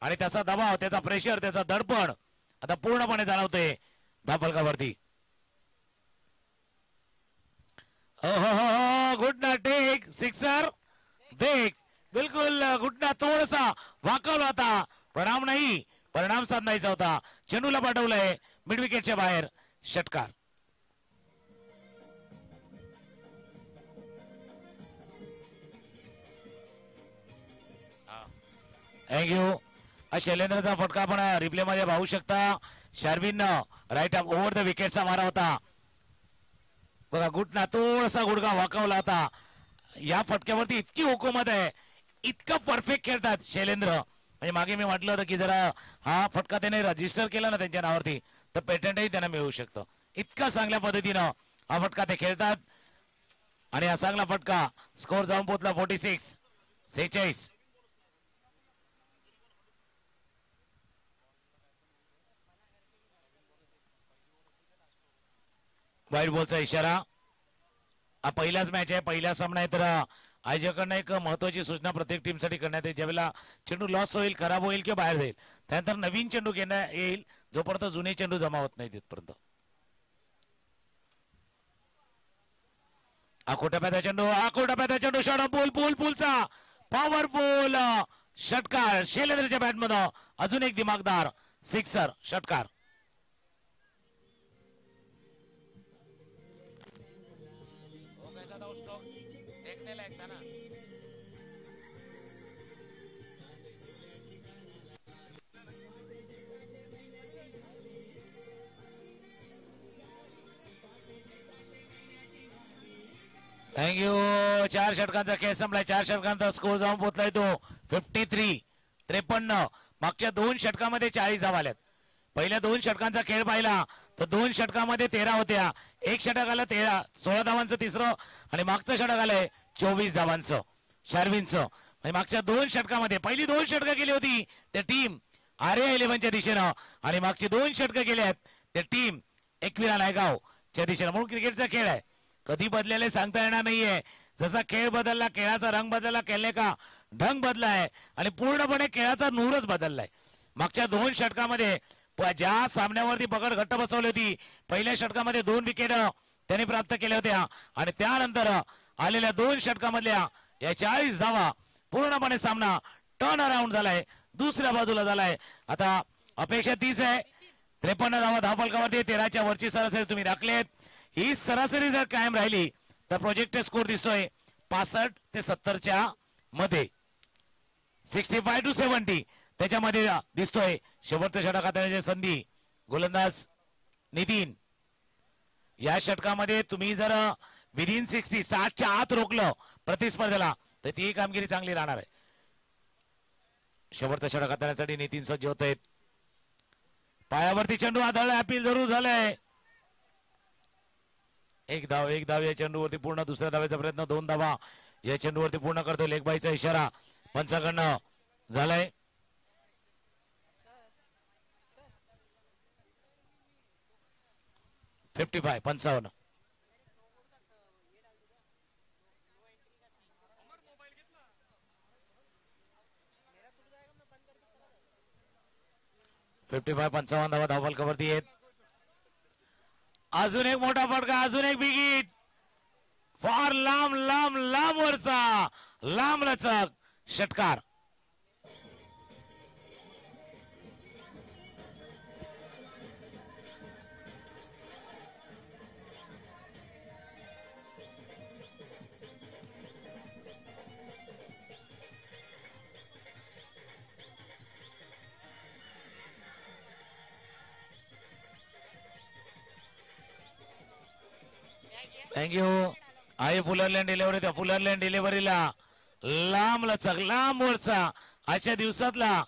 आणि त्याचा दबाव त्याचा प्रेशर त्याचा दडपण आता पूर्णपणे जाणवतोय धावफलकावरती. घुटना टेक सिक्सर देख बिलकुल घुटना थोडासा वाकवला होता. परिणाम नाही परिणाम साधनायचा होता. चेंडूला पाठवलंय मिड विकेटच्या बाहेर षटकार. थँक्यू. शैलेंद्रचा फटका आपण रिप्ले मध्ये पाहू शकता. शार्विन राईट आर्म ओव्हर द विकेटचा मारा होता बघा. घुटना थोडासा गुडघा वाकवला होता. या फटक्यावरती इतकी हुकूमत आहे इतकं परफेक्ट खेळतात शैलेंद्र. म्हणजे मागे मी म्हटलं होतं की जरा हा फटका त्याने रजिस्टर केला ना त्यांच्या नावावरती तर पेटंटही त्यांना मिळू शकतं. इतका चांगल्या पद्धतीनं हा फटका ते खेळतात आणि हा चांगला फटका. स्कोर जाऊन पोहोचला 46. वाईट बॉलचा इशारा. हा पहिलाच मॅच आहे पहिला सामना आहे तर आयोजकांना एक महत्वाची सूचना प्रत्येक टीमसाठी करण्यात येईल. ज्यावेळेला चेंडू लॉस होईल खराब होईल किंवा बाहेर जाईल त्यानंतर नवीन चेंडू घेण्यात येईल जोपर्यंत जुने चेंडू जमा होत नाही तिथपर्यंत. आखोटा चेंडू शॉट पूलचा पॉवरफुल षटकार. शैलेंद्रच्या बॅटमध्ये अजून एक दिमागदार सिक्सर षटकार. थँक्यू. 4 षटकांचा खेळ संपलाय. 4 षटकांचा स्कोर जाऊन पोहोचलाय तो 53. मागच्या 2 षटकामध्ये 40 धावा आल्यात. पहिल्या 2 षटकांचा खेळ पाहिला तर 2 षटकामध्ये 13 होत्या. एक षटक आलं 16 धावांचं तिसरं आणि मागचं षटक आलंय 24 धावांचं शार्विनचं. आणि मागच्या 2 षटकामध्ये पहिली 2 षटकं केली होती त्या टीम आर्या 11च्या दिशेनं आणि मागची 2 षटकं केली आहेत त्या टीम एकविरा नायगावच्या दिशेनं. म्हणून क्रिकेटचा खेळ आहे, कधी बदलेले सांगता येणार नाहीये. जसा खेळ बदलला, खेळाचा रंग बदलला, खेळणे का ढंग बदलाय आणि पूर्णपणे खेळाचा नूरच बदललाय. मागच्या 2 षटकामध्ये ज्या सामन्यावरती पकड घट्ट बसवली होती, पहिल्या षटकामध्ये 2 विकेट त्यांनी प्राप्त केल्या होत्या आणि त्यानंतर आलेल्या 2 षटकामधल्या या 40 धावा पूर्णपणे सामना टर्न अराउंड झालाय, दुसऱ्या बाजूला झालाय. आता अपेक्षा तीच आहे, 53 धावा धावफलकावरती 13च्या वरची सरासरी तुम्ही राखलेत. ही सरासरी जर कायम राहिली तर प्रोजेक्टेड स्कोर दिसतोय 65 ते 70च्या मध्ये, 65 to 70 त्याच्यामध्ये दिसतोय. शेवटचं षटक हाताळण्याची संधी गोलंदाज नितीन. या षटकामध्ये तुम्ही जर विदिन 60च्या आत रोखलं प्रतिस्पर्धेला तर ती कामगिरी चांगली राहणार आहे. शेवटचं षटक हाताळण्यासाठी नितीन सज्ज होत आहेत. पायावरती चेंडू आदळला, अपील जरूर झालंय. एक धाव या चेंडूवरती पूर्ण, दुसऱ्या धावेचा प्रयत्न, 2 धावा या चेंडूवरती पूर्ण करतोय. लेगबाईचा इशारा पंचाकडनं झालाय. फिफ्टी 55. धावा धावफलकावरती आहेत. अजून एक मोठा फटका, अजून एक बिग हिट, फार लांब लांब लांब वरचा लांब लचक षटकार. थँक्यू. आहे फुलरलँड डिलिव्हरी, त्या फुलरलँड डिलिव्हरीला लांब लचक लांब वरचा अशा दिवसातला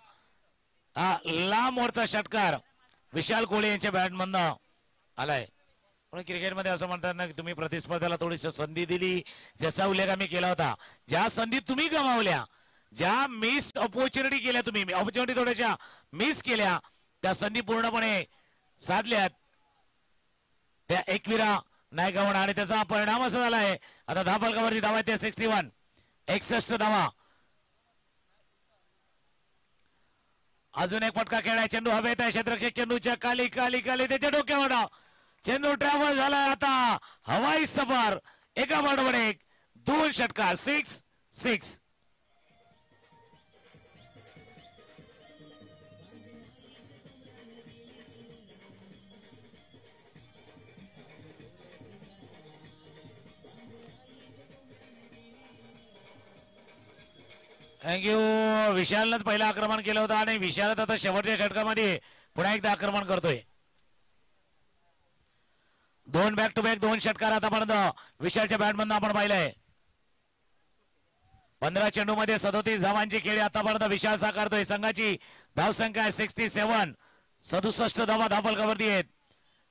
लांब वरचा षटकार विशाल कोळे यांच्या बॅटमधनं आलाय. म्हणून क्रिकेटमध्ये असं म्हणतात ना की तुम्ही प्रतिस्पर्ध्याला थोडीशी संधी दिली, जसा उल्लेख आम्ही केला होता. ज्या संधी तुम्ही गमावल्या, ज्या मिस ऑपॉर्च्युनिटी केल्या, तुम्ही ऑपॉर्च्युनिटी थोड्याशा मिस केल्या, त्या संधी पूर्णपणे साधल्यात त्या एकविरा नायगावनं आणि त्याचा परिणाम असा झालाय. आता धावफलकावरती धावा त्या 61, 61 धावा. अजून एक फटका खेळाय, चेंडू हवेत आहे, क्षेत्ररक्षक चेंडूच्या खाली खाली खाली त्याच्या डोक्यावर चेंडू ट्रॅव्हल झालाय. आता हवाई सफर, एका बरोबर एक, 2 षटकार, 6-6. थँक्यू. विशालनंच पहिलं आक्रमण केलं होतं आणि विशालच आता शेवटच्या षटकामध्ये पुन्हा एकदा आक्रमण करतोय. 2 बॅक टू बॅक 2 षटकार आतापर्यंत विशालच्या बॅटमधून आपण पाहिलंय. 15 चेंडू मध्ये 37 धावांची खेळी आतापर्यंत विशाल साकारतोय. संघाची धावसंख्या आहे 67, 67 धावा धावफलकावरती आहेत.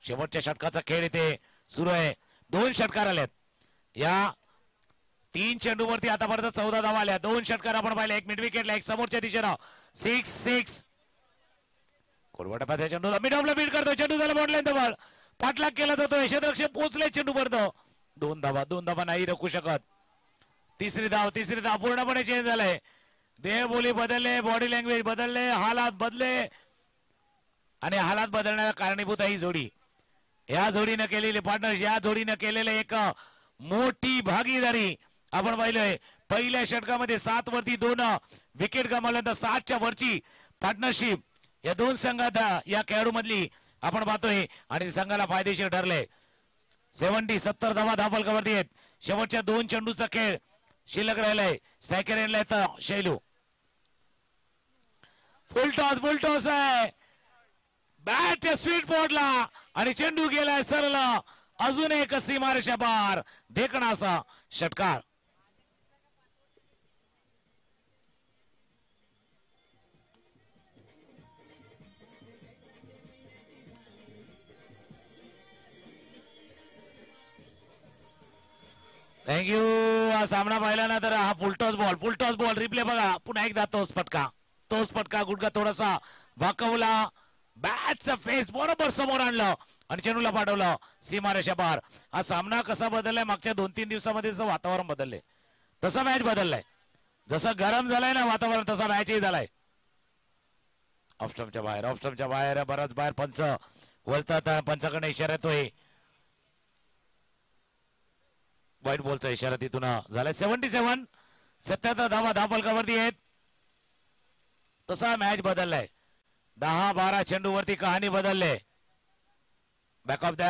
शेवटच्या षटकाचा खेळ इथे सुरू आहे. 2 षटकार आलेत. या 3 चेंडूवरती आतापर्यंत 14 धावा आल्या. 2 षटकार आपण पाहिले, एक मिड विकेटला, एक समोरच्या दिशेनं. 6-6. कोलवाटा पाथ्या चेंडू मिड ऑफला बीट करतो. चेंडू झाला बॉटलाईन जवळ, पाठलाग केला जातोय. क्षेत्ररक्षक पोहोचले चेंडू पर्यंत. 2 धावा नाही रोखू शकत. तिसरी धाव पूर्णपणे चेंज झालाय. देहबोली बदलले, बॉडी लँग्वेज बदलले, हालात बदले आणि हालात बदलण्याला कारणीभूत आहे ही जोडी. या जोडीनं केलेली पार्टनर्स, या जोडीनं केलेले एक मोठी भागीदारी आपण पाहिलंय. पहिल्या षटकामध्ये 7 वरती 2 विकेट गमावल्यानंतर 7च्या वरची पार्टनरशिप या 2 संघात या खेळाडू मधली आपण पाहतोय आणि संघाला फायदेशीर ठरले. 70 धावा धावफलकावरती आहेत. शेवटच्या 2 चेंडूचा खेळ शिल्लक राहिलाय. स्ट्रायकर एंडला येतं शैलू. फुल टॉस आहे, बॅट स्वीट पोडला आणि चेंडू गेलाय सरळ. अजून एक सीमारेषा पार देखणा असा षटकार. थँक्यू. हा सामना पाहिला ना तर हा फुलटॉस बॉल रिप्ले बघा पुन्हा एकदा तोच पटका गुडघा थोडासा वाकवला बॅटचा फेस बरोबर समोर आणलं आणि चेंडूला पाठवलं सीमारेषा पार. हा सामना कसा बदललाय मागच्या 2-3 दिवसामध्ये जसं वातावरण बदललंय तसा मॅच बदललाय. जसं गरम झालंय ना वातावरण तसा मॅचही झालाय. ऑफस्टमच्या बाहेर बराच बाहेर पंच वळतात. पंचाकडे इशारा येतोय व्हाईट बॉलचा इशारा तिथून झालाय. 77 77 धावा धापलकावरती आहेत. तसा मॅच बदललाय. 10-12 चेंडूवरती कहाणी बदलले. बॅक ऑफ द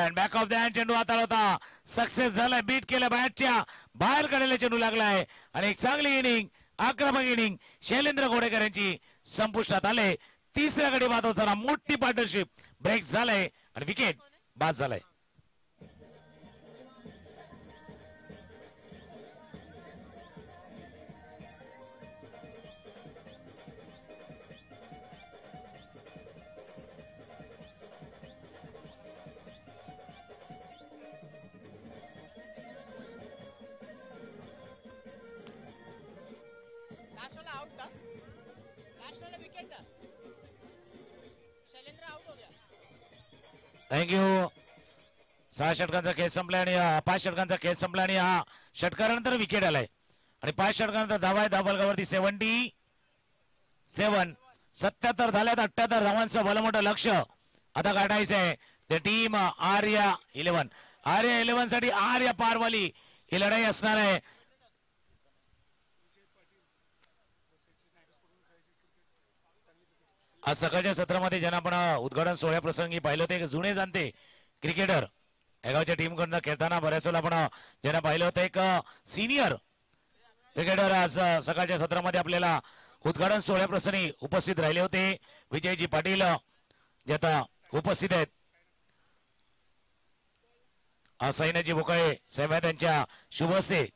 हँड चेंडू हाताळवता सक्सेस झालाय. बीट केलं बॅटच्या बाहेर काढलेला चेंडू लागलाय आणि एक चांगली इनिंग आक्रमक इनिंग शैलेंद्र घोडेकर यांची संपुष्टात आले. तिसऱ्या गडी बाद होताना मोठी पार्टनरशिप ब्रेक झालाय आणि विकेट बाद झालाय. थँक्यू. 6 षटकांचा खेळ संपला आणि 5 षटकांचा खेळ संपला आणि हा षटकारानंतर विकेट आलाय आणि 5 षटकानंतर धावा आहे धाबलगावरती 77 झाल्यात. 78 धावांचं भलं मोठं लक्ष आता गाठायचं आहे. ते टीम आर्या 11 साठी आर्या पारवाली ही लढाई असणार आहे. आज सकाळच्या सत्रामध्ये ज्यांना आपण उद्घाटन सोहळ्याप्रसंगी पाहिलं होते जुने जाणते क्रिकेटर या गावच्या टीम कडनं खेळताना बऱ्याच वेळेला आपण ज्यांना पाहिलं होतं एक सिनियर क्रिकेटर आज सकाळच्या सत्रामध्ये आपल्याला उद्घाटन सोहळ्याप्रसंगी उपस्थित राहिले होते. विजयजी पाटील जे आता उपस्थित आहेत. सैन्याजी भोकाळे साहेब त्यांच्या शुभ हस्ते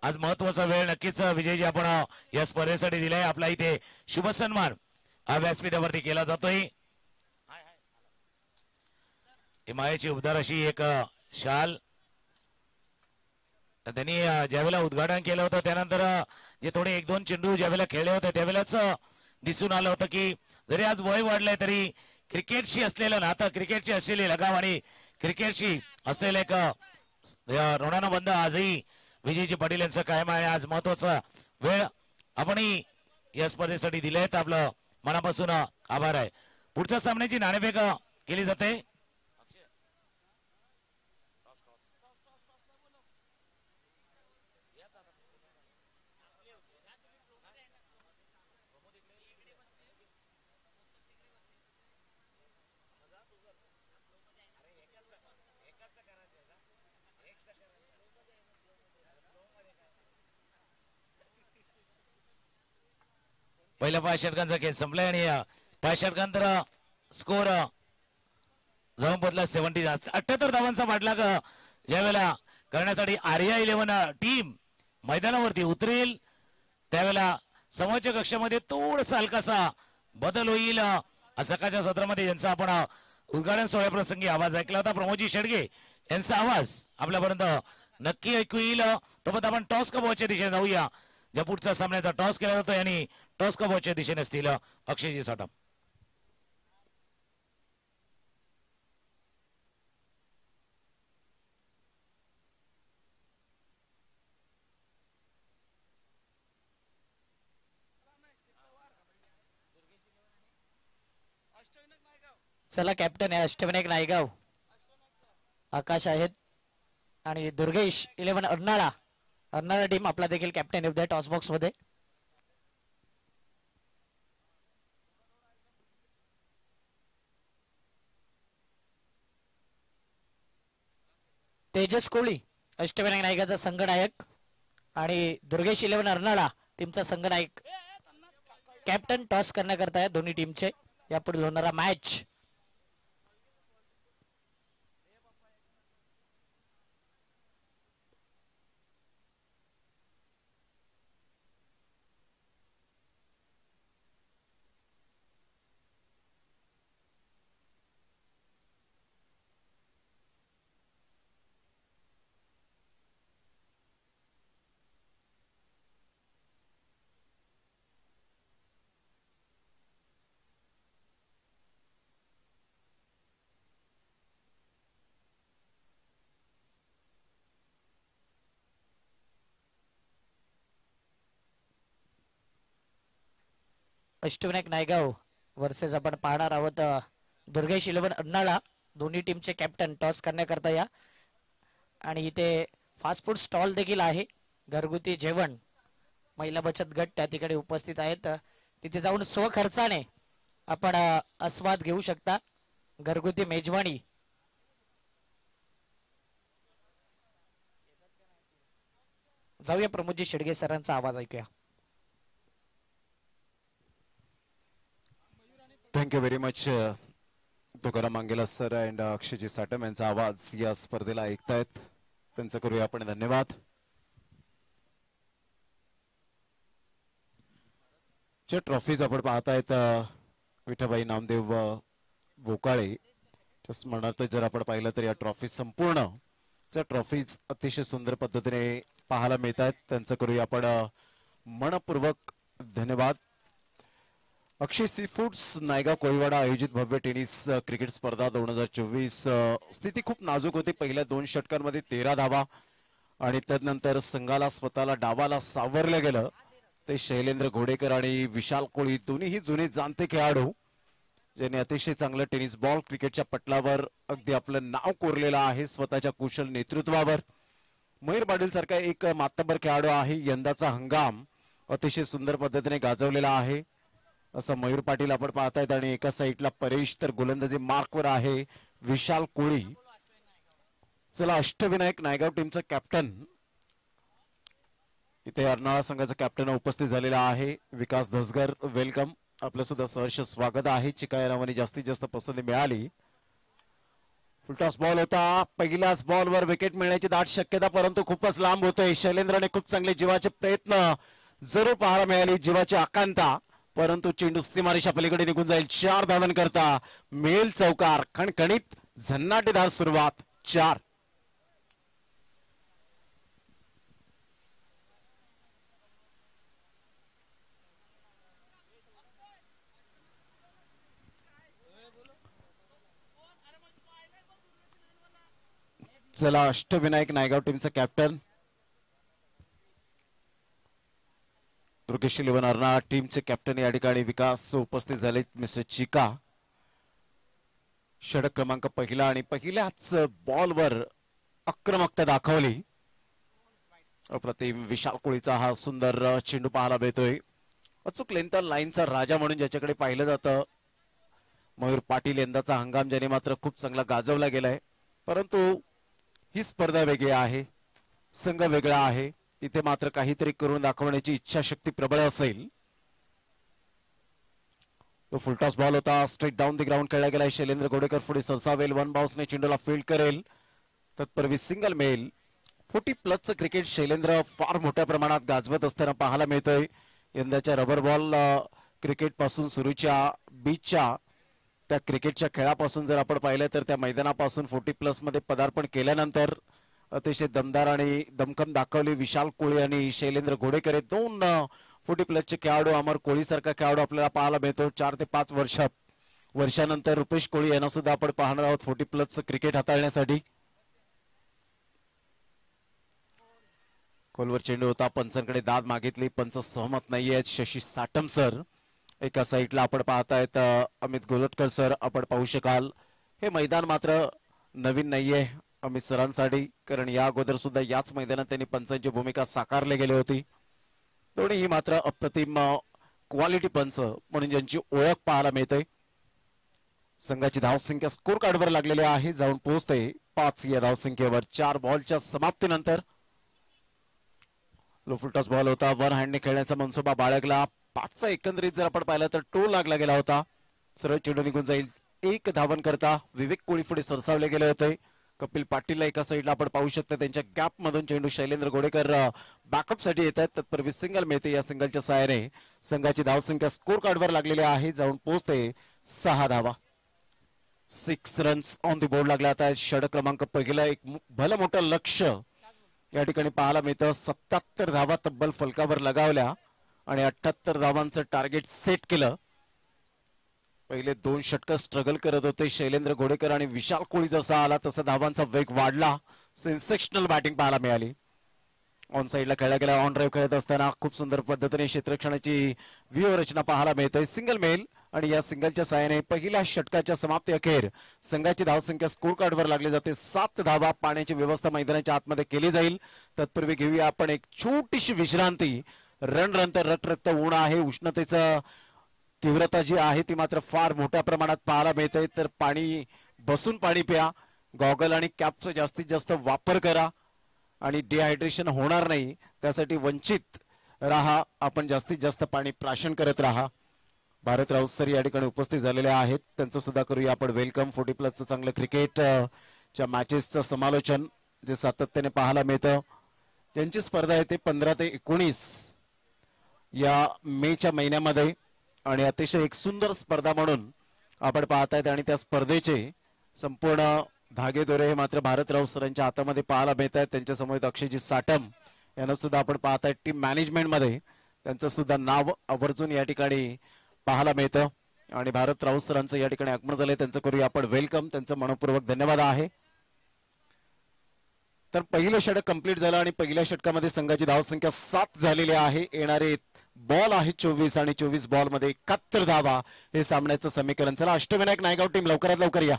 आज महत्वाचा वेळ नक्कीच विजयजी आपण या स्पर्धेसाठी दिलाय. आपला इथे शुभ सन्मान व्यासपीठावरती केला जातोय. हिमायची उबदार अशी एक शाल त्यांनी ज्यावेळेला उद्घाटन केलं होतं त्यानंतर जे थोडे 1-2 चेंडू ज्यावेळेला खेळले होते त्यावेळेलाच दिसून आलं होतं की जरी आज वय वाढलंय तरी क्रिकेटशी असलेलं नातं क्रिकेटची असलेली लगाव आणि क्रिकेटशी असलेलं एक ऋणानं बंध आजही विजयजी पाटील यांचं कायम आहे. आज महत्वाचा वेळ आपणही या स्पर्धेसाठी दिले आहेत. आपलं मनापासून आभार आहे. पुढच्या सामन्याची नाणेफेक केली जाते. पहिल्या 5 षटकांचा खेळ संपलाय आणि 5 षटकांतर स्कोर जाऊन पोहोचला 78 धावांचा पाठलाग ज्यावेळेला करण्यासाठी आर्या 11 टीम मैदानावरती उतरेल त्यावेळेला समोरच्या कक्षामध्ये थोडासा हलकासा बदल होईल. सकाळच्या सत्रामध्ये यांचा आपण उद्घाटन सोहळ्याप्रसंगी आवाज ऐकला होता. प्रमोदजी शेडगे यांचा आवाज आपल्यापर्यंत नक्की ऐकू येईल. तोपर्यंत आपण टॉस कबॉलच्या दिशेने जाऊया. ज्या पुढचा सामन्याचा टॉस केला जातो आणि टॉस कबॉलच्या दिशेने असतील अक्षयजी साठम. चला कॅप्टन आहे अष्टविनायक नायगाव आकाश आहेत आणि दुर्गेश 11 अर्नाळा टीम आपला देखील कॅप्टन आहे टॉस बॉक्स मध्ये. तेजस कोळी अष्टविनायक नायगाचा संघनायक आणि दुर्गेश 11 अर्नाळा टीमचा संघनायक कॅप्टन टॉस करण्याकरता आहे दोन्ही टीमचे यापुढे होणारा मॅच. अष्टविनायक नायगाव वर्सेस आपण पाहणार आहोत दुर्गेश 11 अर्नाळा. दोन्ही टीमचे कॅप्टन टॉस करण्याकरता या. आणि इथे फास्ट फूड स्टॉल देखील आहे. घरगुती जेवण महिला बचत गट त्या ठिकाणी उपस्थित आहेत. तिथे जाऊन स्वखर्चाने आपण आस्वाद घेऊ शकता. घरगुती मेजवानी. जाऊया प्रमोदजी शेडगे सरांचा आवाज ऐकूया. थँक्यू व्हेरी मच तुकाराम मांगेला सर अँड अक्षयजी साटम यांचा आवाज या स्पर्धेला ऐकतायत, त्यांचं करूया आपण धन्यवाद. जे ट्रॉफीज आपण पाहतायत विठाबाई नामदेव भोकाळे स्मरणार्थ जर आपण पाहिलं तर या ट्रॉफी संपूर्ण ट्रॉफीज अतिशय सुंदर पद्धतीने पाहायला मिळत आहेत, त्यांचं करूया आपण मनपूर्वक धन्यवाद. अक्षय सी फूड्स नायगाव कोळीवाडा आयोजित भव्य टेनिस क्रिकेट स्पर्धा 2024. स्थिती खूप नाजूक होती. पहिल्या 2 षटकांमध्ये 13 धावा आणि त्यानंतर संघाला स्वतःला डावाला सावरलं गेलं. ते शैलेंद्र घोडेकर आणि विशाल कोळी दोन्हीही जुने जाणते खेळाडू ज्यांनी अतिशय चांगलं टेनिस बॉल क्रिकेटच्या पटलावर अगदी आपलं नाव कोरलेलं आहे स्वतःच्या कुशल नेतृत्वावर. मयूर पाटील सारखा एक मातबर खेळाडू आहे. यंदाचा हंगाम अतिशय सुंदर पद्धतीने गाजवलेला आहे असं मयूर पाटील आपण पाहतायत. आणि एका साईडला परेश तर गोलंदाजी मार्कवर आहे विशाल कोळी. चला अष्टविनायक नायगाव टीमचं कॅप्टन इथे अर्नाळा संघाचा कॅप्टन उपस्थित झालेला आहे विकास धसगर. वेलकम, आपलं सुद्धा सहर्ष स्वागत आहे. चिका या नावाने जास्तीत जास्त पसंती मिळाली. फुलटॉस बॉल होता. पहिल्याच बॉलवर विकेट मिळण्याची दाट शक्यता परंतु खूपच लांब होतोय. शैलेंद्रने खूप चांगले जीवाचे प्रयत्न जरूर पाहायला मिळाली, जीवाची आकांक्षा, परंतु चेंडू सीमारेषा पलीकडे निघून जाईल. 4 धावांकरता मेल चौकार. खणखणीत झन्नाटेदार सुरुवात. 4. चला अष्टविनायक नायगाव टीमचं कॅप्टन दुर्गेश 11 अर्नाळा टीमचे कॅप्टन या ठिकाणी विकास उपस्थित झाले मिस्टर चिका. षटक क्रमांक पहिला आणि पहिल्याच बॉलवर आक्रमकता दाखवली. अप्रतिम विशाल कोळीचा हा सुंदर चेंडू पाहायला मिळतोय. अचूक लेंथन लाईनचा राजा म्हणून ज्याच्याकडे पाहिलं जातं मयूर पाटील. यंदाचा हंगाम ज्याने मात्र खूप चांगला गाजवला गेलाय, परंतु ही स्पर्धा वेगळी आहे, संघ वेगळा आहे. इथे मात्र काहीतरी करून दाखवण्याची इच्छाशक्ती प्रबळ असेल. तो फुलटॉस बॉल होता. स्ट्रेट डाऊन द ग्राउंड खेळला गेला. शैलेंद्र घोडेकर पुढे सरसावेल. 1 बाउन्सने चेंडूला फील्ड करेल. तत्पूर्वी सिंगल मेल. 40+ क्रिकेट शैलेंद्र फार मोठ्या प्रमाणात गाजवत असताना पाहायला मिळतोय. यंदाच्या रबर बॉल क्रिकेट पासून सुरूच्या बीचच्या त्या क्रिकेटच्या खेळापासून जर आपण पाहिलं तर त्या मैदानापासून 40+ मध्ये पदार्पण केल्यानंतर अतिशय दमदार आणि दमखम दाखवली विशाल कोळी आणि शैलेंद्र घोडेकर. 2 40+ खेळाडू. अमर कोळी सारखा खेळाडू आपल्याला पाहायला मिळतो. 4 ते 5 वर्षानंतर रुपेश कोळी यांना सुद्धा आपण पाहणार आहोत 40+ क्रिकेट हाताळण्यासाठी. खोलवर चेंडू होता. पंचांकडे दाद मागितली. पंच सहमत नाहीयेत. शशी साटम सर एका साईडला आपण पाहतायत. अमित गोलटकर सर आपण पाहू शकाल. हे मैदान मात्र नवीन नाहीये अमित सरांसाठी, कारण या अगोदर सुद्धा याच मैदानात त्यांनी पंचांची भूमिका साकारली गेली होती. दोन्हीही मात्र अप्रतिम क्वालिटी पंच म्हणून ज्यांची ओळख पाहायला मिळते. संघाची धावसंख्या स्कोर कार्डवर लागलेली आहे, जाऊन पोहोचते 5 या धावसंख्येवर. 4 बॉलच्या समाप्तीनंतर लो फुलटॉस बॉल होता. 1 हँडने खेळण्याचा मनसुबा बाळगला. 5चा एकंदरीत जर आपण पाहिलं तर टोल लागला गेला होता. सरळ चेंडू निघून जाईल. 1 धावन करता विवेक कोळी पुढे सरसावले गेले होते. कपिल पाटीलला एका साईडला आपण पाहू शकता. त्यांच्या गॅप मधून चेंडू शैलेंद्र घोडेकर बॅकअप साठी येत आहेत. तत्पूर्वी सिंगल मिळते. या सिंगलच्या सहाय्याने संघाची धावसंख्या स्कोर कार्डवर लागलेली आहे, जाऊन पोहोचते 6 धावा. 6 रन्स ऑन द बोर्ड लागला. आता षटक क्रमांक पहिला एक भलं मोठं लक्ष या ठिकाणी पाहायला मिळतं. 77 धावा तब्बल फलकावर लगावल्या आणि 78 धावांचं टार्गेट सेट केलं. पहिले 2 षटक स्ट्रगल करत होते शैलेंद्र घोडेकर आणि विशाल कोळी. जसा आला तसा धावांचा वेग वाढला. सेन्सेशनल बॅटिंग पाहायला मिळाली. ऑन साईडला खेळला गेला. ऑन ड्राईव्ह खेळत असताना खूप सुंदर पद्धतीने क्षेत्ररक्षणाची व्यूहरचना पाहायला मिळते. सिंगल मेल आणि या सिंगलच्या साहाय्याने पहिल्या षटकाच्या समाप्ती अखेर संघाची धावसंख्या स्कोर कार्डवर लागली जाते. 7 धावा. पाण्याची व्यवस्था मैदानाच्या आतमध्ये केली जाईल. तत्पूर्वी घेऊया आपण एक छोटीशी विश्रांती. रणरणतर रखरखत ऊन आहे. उष्णतेचं तीव्रता जी आहे ती मात्र फार मोठ्या प्रमाणात पाहायला मिळते. तर पाणी बसून पाणी प्या. गॉगल आणि कॅपचा जास्तीत जास्त वापर करा आणि डिहायड्रेशन होणार नाही त्यासाठी वंचित राहा. आपण जास्तीत जास्त पाणी प्राशन करत राहा. भारत राऊत सर या ठिकाणी उपस्थित झालेले आहेत. त्यांचं सुद्धा करूया आपण वेलकम. 40+ चांगलं क्रिकेट च्या मॅचेसचं समालोचन जे सातत्याने पाहायला मिळतं. त्यांची स्पर्धा येते 15 ते 19 या मेच्या महिन्यामध्ये आणि अतिशय एक सुंदर स्पर्धा म्हणून आपण पाहतायत आणि त्या स्पर्धेचे संपूर्ण धागेदोरे हे मात्र भारत राऊत सरांच्या हातामध्ये पाहायला मिळत आहेत. त्यांच्या समोर अक्षयजी साटम यांना सुद्धा आपण पाहताय. टीम मॅनेजमेंट मध्ये त्यांचं सुद्धा नाव आवर्जून या ठिकाणी पाहायला मिळतं आणि भारत राऊत सरांचं या ठिकाणी आगमन झालंय. त्यांचं करूया आपण वेलकम. त्यांचं मनपूर्वक धन्यवाद आहे. तर पहिलं षटक कंप्लीट झालं आणि पहिल्या षटकामध्ये संघाची धावसंख्या 7 झालेली आहे. येणारे बॉल आहे 24 आणि 24 बॉल मध्ये 71 धावा हे सामन्याचं समीकरण. चला अष्टविनायक नायगाव टीम लवकरात लवकर या.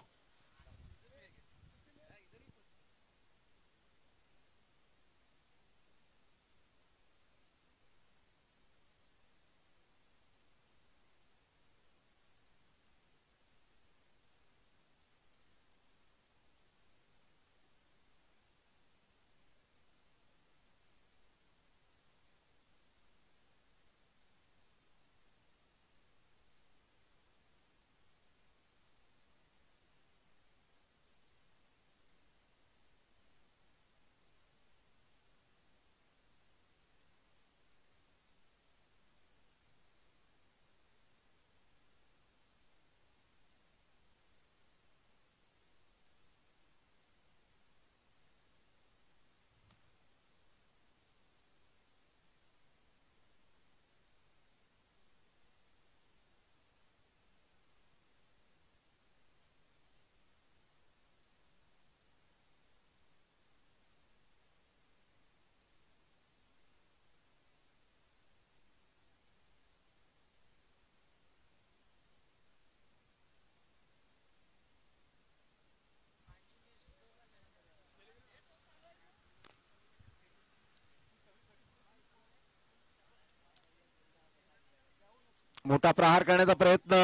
मोठा प्रहार करण्याचा प्रयत्न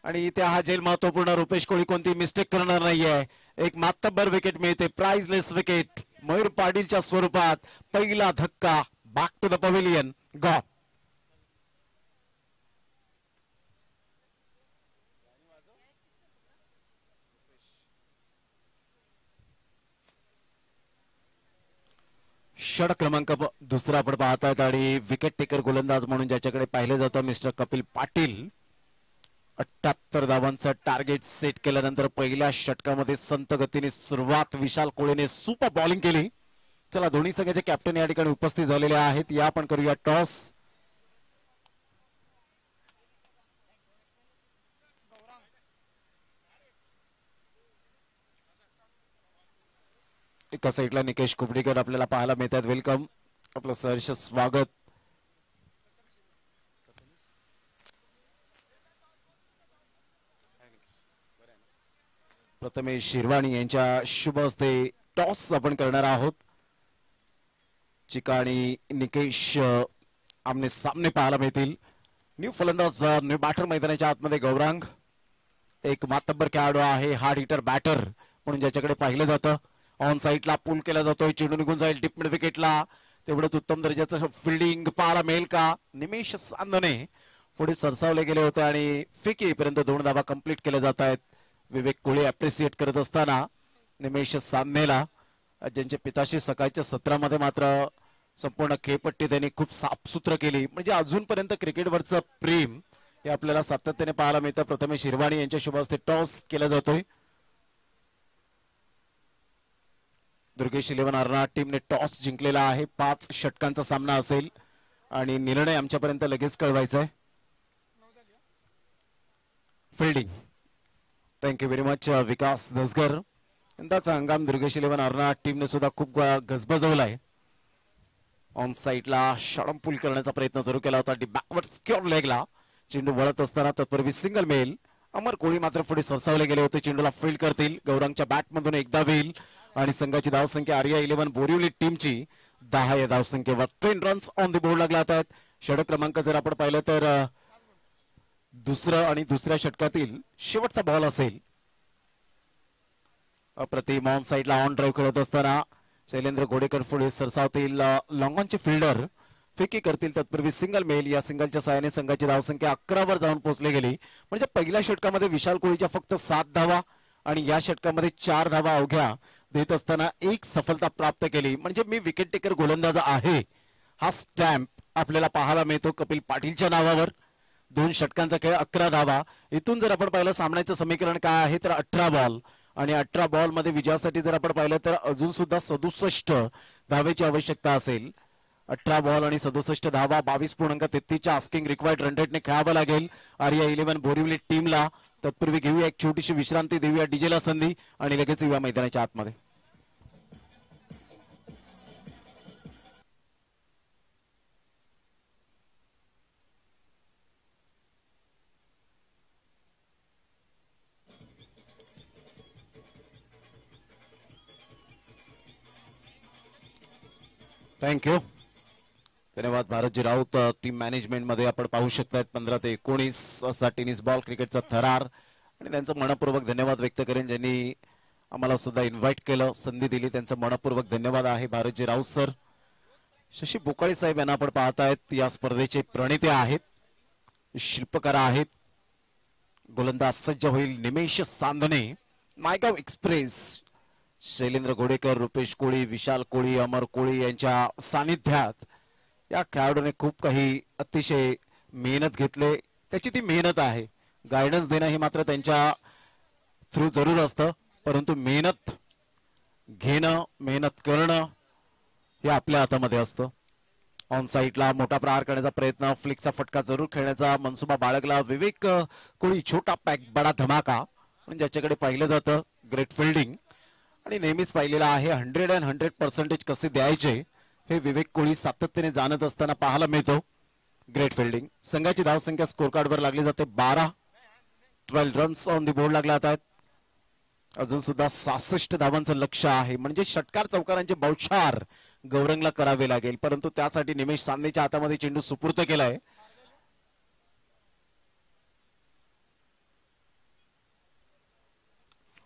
आणि इथे हा झेल महत्वपूर्ण. रुपेश कोळी कोणती मिस्टेक करणार नाहीये. एक मातब्बर विकेट मिळते. प्राइजलेस विकेट मयूर पाटीलच्या स्वरूपात. पहिला धक्का. Back to the pavilion. गॉ षटक क्रमांक दुसरा आपण पाहतात आणि विकेट टेकर गोलंदाज म्हणून ज्याच्याकडे पाहिले जातं मिस्टर कपिल पाटील. 78 धावांचं टार्गेट सेट केल्यानंतर पहिल्या षटकामध्ये संत गतीने सुरुवात. विशाल कोळेने सुपर बॉलिंग केली. चला दोन्ही संघाचे कॅप्टन या ठिकाणी उपस्थित झालेले आहेत. या आपण करूया टॉस. एका साईडला निकेश कुबडीकर आपल्याला पाहायला मिळतात. वेलकम. आपलं सहर्ष स्वागत. प्रथमेश शिरवाणी यांच्या शुभ हस्ते टॉस आपण करणार आहोत. चिका आणि निकेश आमने सामने पाहायला मिळतील. न्यू फलंदाज न्यू बॅटर मैदानाच्या आतमध्ये गौरांग एक मातब्बर खेळाडू आहे. हार्ड हिटर बॅटर म्हणून ज्याच्याकडे पाहिलं जातं. ऑन साईडला पुल केला जातोय. चेंडू निघून जाईल डीप मिड विकेटला. तेवढंच उत्तम दर्जाचं फिल्डिंग पाहायला मिळेल का. निमेश सांदने पुढे सरसावले गेले होते आणि फिकीपर्यंत 2 धावा कंप्लीट केल्या जात आहेत. विवेक कोळी अप्रिसिएट करत असताना निमेश सांदनेला ज्यांच्या पिताशी सकाळच्या सत्रामध्ये मात्र संपूर्ण खेळपट्टी त्यांनी खूप साफसूत्र केली. म्हणजे अजूनपर्यंत क्रिकेटवरचं प्रेम हे आपल्याला सातत्याने पाहायला मिळतं. प्रथमेश शिरवाणी यांच्या शुभ हस्ते टॉस केला जातोय. दुर्गेश 11 अर्नाड टीमने टॉस जिंकलेला आहे. 5 षटकांचा सामना असेल आणि निर्णय आमच्यापर्यंत लगेच कळवायचा आहे. फिल्डिंग थँक्यू व्हेरी मच विकास दसगर. यंदाचा हंगाम दुर्गेश 11 अर्नाड टीमने सुद्धा खूप गजबजवलाय. ऑन साईडला षडंपूल करण्याचा प्रयत्न सुरू केला होता. बॅकवर्ड स्क्युअर लेगला चेंडू वळत असताना तत्पूर्वी सिंगल मेल. अमर कोळी मात्र पुढे सरसावले गेले होते. चेंडूला फील्ड करतील. गौरंगच्या बॅटमधून एकदा होईल आणि संघाची धावसंख्या आर्या 11 बोरिवली टीमची 10 या धावसंख्येवर 10 रन्स ऑन द बोर्ड लागला होता. षटक क्रमांक जर आपण पाहिलं तर दुसरं आणि दुसऱ्या षटकातील शेवटचा बॉल असेल. अप्रतिम ऑन साईडला ऑन ड्राईव्ह करत असताना शैलेंद्र घोडेकर पुढे सरसावतील. लॉंगॉनचे फिल्डर फेकी करतील. तत्पूर्वी सिंगल मेल. या सिंगलच्या सहाय्याने संघाची धावसंख्या 11 वर जाऊन पोहोचली गेली. म्हणजे पहिल्या षटकामध्ये विशाल कोळीच्या फक्त 7 धावा आणि या षटकामध्ये 4 धावा अवघ्या देत असताना एक सफलता प्राप्त केली. म्हणजे मी विकेट टेकर गोलंदाज आहे हा स्टॅम्प आपल्याला पाहायला मिळतो कपिल पाटीलच्या नावावर. 2 षटकांचा खेळ 11 धावा. इथून जर आपण पाहिलं सामन्याचं समीकरण काय आहे तर 18 बॉल आणि 18 बॉल मध्ये विजयासाठी जर आपण पाहिलं तर अजून सुद्धा 67 धावेची आवश्यकता असेल. 18 बॉल आणि 67 धावा 22.33च्या आस्किंग रिक्वायर्ड रन रेटने खेळावं लागेल आर्या 11 बोरिवली टीमला. तत्पूर्वी घेऊया एक छोटीशी विश्रांती, देऊया डीजेला संधी आणि लगेच येऊया मैदानाच्या आतमध्ये. थँक्यू, धन्यवाद भारतजी राऊत. टीम मॅनेजमेंट मध्ये आपण पाहू शकतात 15 ते 19 असा टेनिस बॉल क्रिकेटचा थरार आणि त्यांचं मनपूर्वक धन्यवाद व्यक्त करेन ज्यांनी आम्हाला सुद्धा इन्व्हाइट केलं, संधी दिली. त्यांचं मनपूर्वक धन्यवाद आहे भारतजी राऊत सर. शशी बोकाळे साहेब यांना आपण पाहतायत. या स्पर्धेचे प्रणेते आहेत, शिल्पकार आहेत. गोलंदाज सज्ज होईल निमेश सांधने. नायगाव एक्सप्रेस शैलेंद्र घोडेकर, रुपेश कोळी, विशाल कोळी, अमर कोळी यांच्या सानिध्यात या खेळाडूने खूप काही अतिशय मेहनत घेतले. त्याची ती मेहनत आहे. गायडन्स देणं हे मात्र त्यांच्या थ्रू जरूर असतं, परंतु मेहनत घेणं, मेहनत करणं हे आपल्या हातामध्ये असतं. ऑन साईडला मोठा प्रहार करण्याचा प्रयत्न, फ्लिकचा फटका जरूर खेळण्याचा मनसुबा बाळगला विवेक कोळी. छोटा पॅक बडा धमाका म्हणजे ज्याच्याकडे पाहिलं जातं ग्रेट फिल्डिंग आणि नेहमीच पाहिलेला आहे 100% कसे द्यायचे हे विवेक कोळी सातत्याने जाणत असताना पाहायला मिळतो. Great fielding. संघाची धावसंख्या स्कोर कार्डवर लागली जाते 12 रन्स ऑन दी बोर्ड लागला आहेत. अजून सुद्धा 66 धावांचं लक्ष आहे. म्हणजे षटकार चौकारांचे बौछार गौरंगला करावे लागेल, परंतु त्यासाठी निमेश सांधनेच्या हातामध्ये चेंडू सुपूर्त केलाय.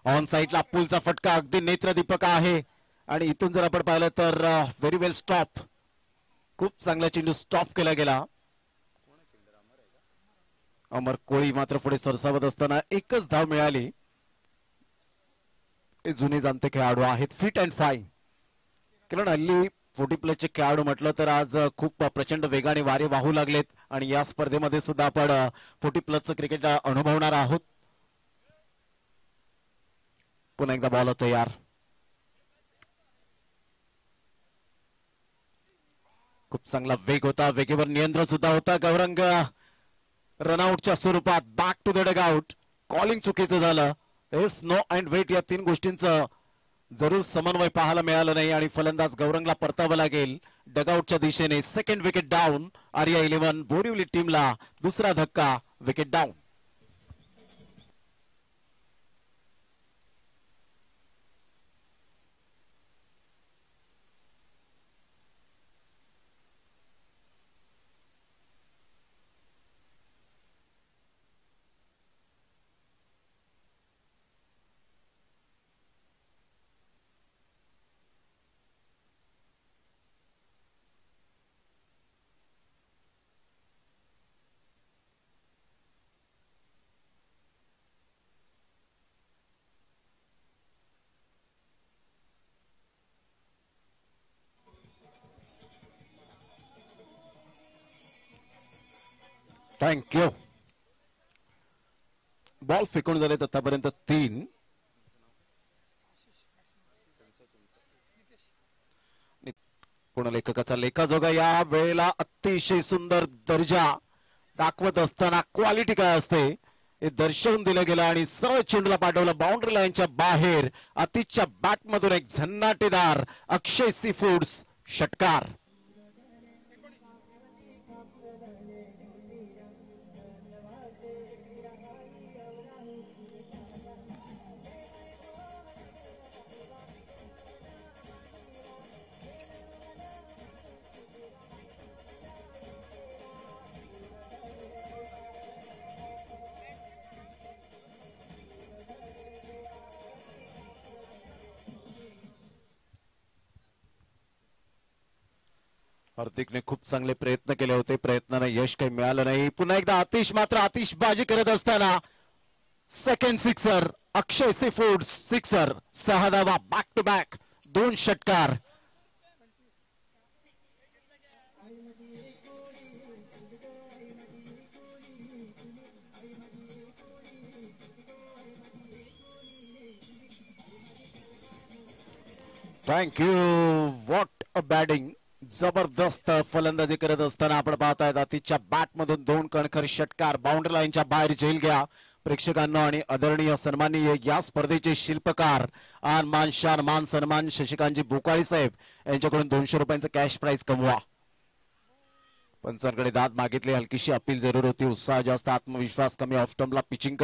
ऑन साईडला पुलचा फटका अगदी नेत्रदीपक आहे आणि इथून जर आपण पाहिलं तर व्हेरी वेल स्टॉप. खूप चांगला चेंडू स्टॉप केला गेला. अमर कोळी मात्र पुढे सरसावत असताना एकच धाव मिळाली. हे जुने जाणते खेळाडू आहेत, फिट अँड फाईन. कारण हल्ली 40+ खेळाडू म्हटलं तर आज खूप प्रचंड वेगाने वारे वाहू लागलेत आणि या स्पर्धेमध्ये सुद्धा आपण 40+ क्रिकेट अनुभवणार आहोत. पुन्हा एकदा बॉल तयार. खूप चांगला वेग होता, वेगेवर नियंत्रण सुद्धा होता. गौरंग रनआउटच्या स्वरूपात back to the dugout. Calling चुकीचं झालं. नो अँड वेट या 3 गोष्टींचं जरूर समन्वय पाहायला मिळालं नाही आणि फलंदाज गौरंगला परतावं लागेल डगआउटच्या दिशेने. Second wicket down Arya 11 Borivali टीमला. दुसरा धक्का, विकेट डाऊन. थँक्यू. बॉल फेकून झालेत आतापर्यंत 3. लेखकाचा लेखाजोगा या वेळेला अतिशय सुंदर दर्जा दाखवत असताना क्वालिटी काय असते हे दर्शवून दिलं गेलं आणि सरळ चेंडूला पाठवलं बाउंड्री लाईनच्या बाहेर. अतिशच्या बॅट मधून एक झन्नाटेदार अक्षय सी फूड्स षटकार. हार्दिकने खूप चांगले प्रयत्न केले होते, प्रयत्नांना यश काही मिळालं नाही. पुन्हा एकदा आतिश मात्र आतिषबाजी करत असताना सेकंड सिक्सर, अक्षय सी फूड्स सिक्सर, 6 धावा बॅक टू बॅक, 2 षटकार. Thank you. What a batting. जबरदस्त फलंदाजी करत असताना आपण पाहतायत आतिशच्या बॅट मधून 2 कणखर षटकार बाउंड्री लाईनच्या बाहेर झेल घ्या. प्रेक्षकांना आणि आदरणीय सन्माननीय या स्पर्धेचे शिल्पकार आन मान शान मान सन्मान शशिकांतजी बोकाळी साहेब यांच्याकडून 200 रुपयांचं कॅश प्राइज कमवा. पंचांकडे दाद मागितली, हलकीशी अपील जरूर होती. उत्साह जास्त, आत्मविश्वास कमी. ऑफटर्मला पिचिंग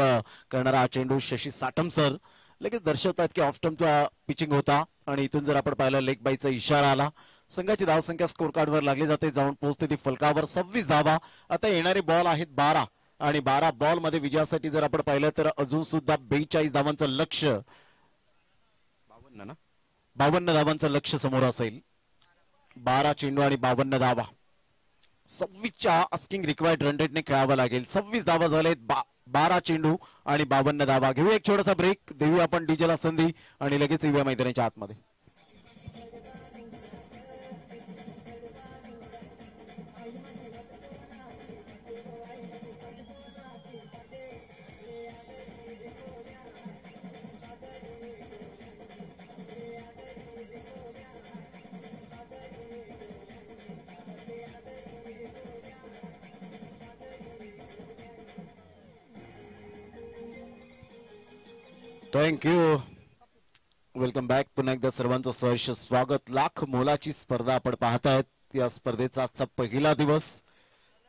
करणारा हा चेंडू शशी साठम सर लगेच दर्शवतात की ऑफटर्मचा पिचिंग होता आणि इथून जर आपण पाहिलं लेग बाईचा इशारा आला. संघाची धावसंख्या स्कोर कार्डवर लागली जाते, जाऊन पोहोचते ती फलकावर. 26 धावा. आता येणारे बॉल आहेत 12 आणि 12 बॉल मध्ये विजयासाठी जर आपण पाहिलं तर अजून सुद्धा 42 धावांचं लक्ष, 52 धावांचं लक्ष समोर असेल. 12 चेंडू आणि 52 धावा. 26च्या आस्किंग रिक्वायर्ड रन रेटने खेळावं लागेल. 26 धावा झालेत, 12 चेंडू आणि 52 धावा. घेऊया एक छोटासा ब्रेक, देऊया आपण डीजेला संधी आणि लगेच येऊया मैदानाच्या आतमध्ये. थँक्यू. Welcome back. पुन्हा एकदा सर्वांचं सहर्ष स्वागत. लाख मोलाची स्पर्धा आपण पाहतायत. या स्पर्धेचा आजचा पहिला दिवस.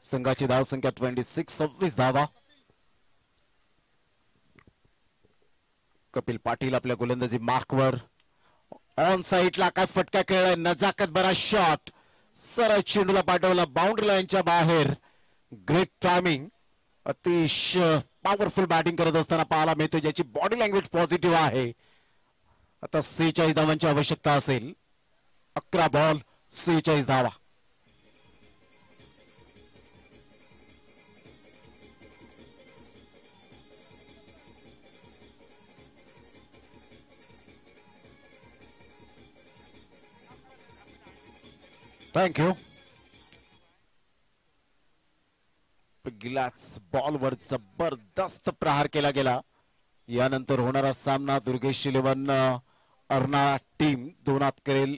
संघाची धावसंख्या 26, 26 धावा. कपिल पाटील आपल्या गोलंदाजी मार्कवर. ऑन साईडला काय फटका खेळलाय, नजाकत बरा शॉट. सरळ चेंडूला पाठवला बाउंड्री लाईनच्या बाहेर. Great timing. अतिशय पॉवरफुल बॅटिंग करत असताना पाहायला मिळतो, ज्याची बॉडी लँग्वेज पॉझिटिव्ह आहे. आता 46 धावांची आवश्यकता असेल. 11 बॉल 46 धावा. थँक्यू. गिलास बॉलवर जबरदस्त प्रहार केला गेला. यानंतर होणारा सामना दुर्गेश 11 अर्ना टीम दोनात करेल.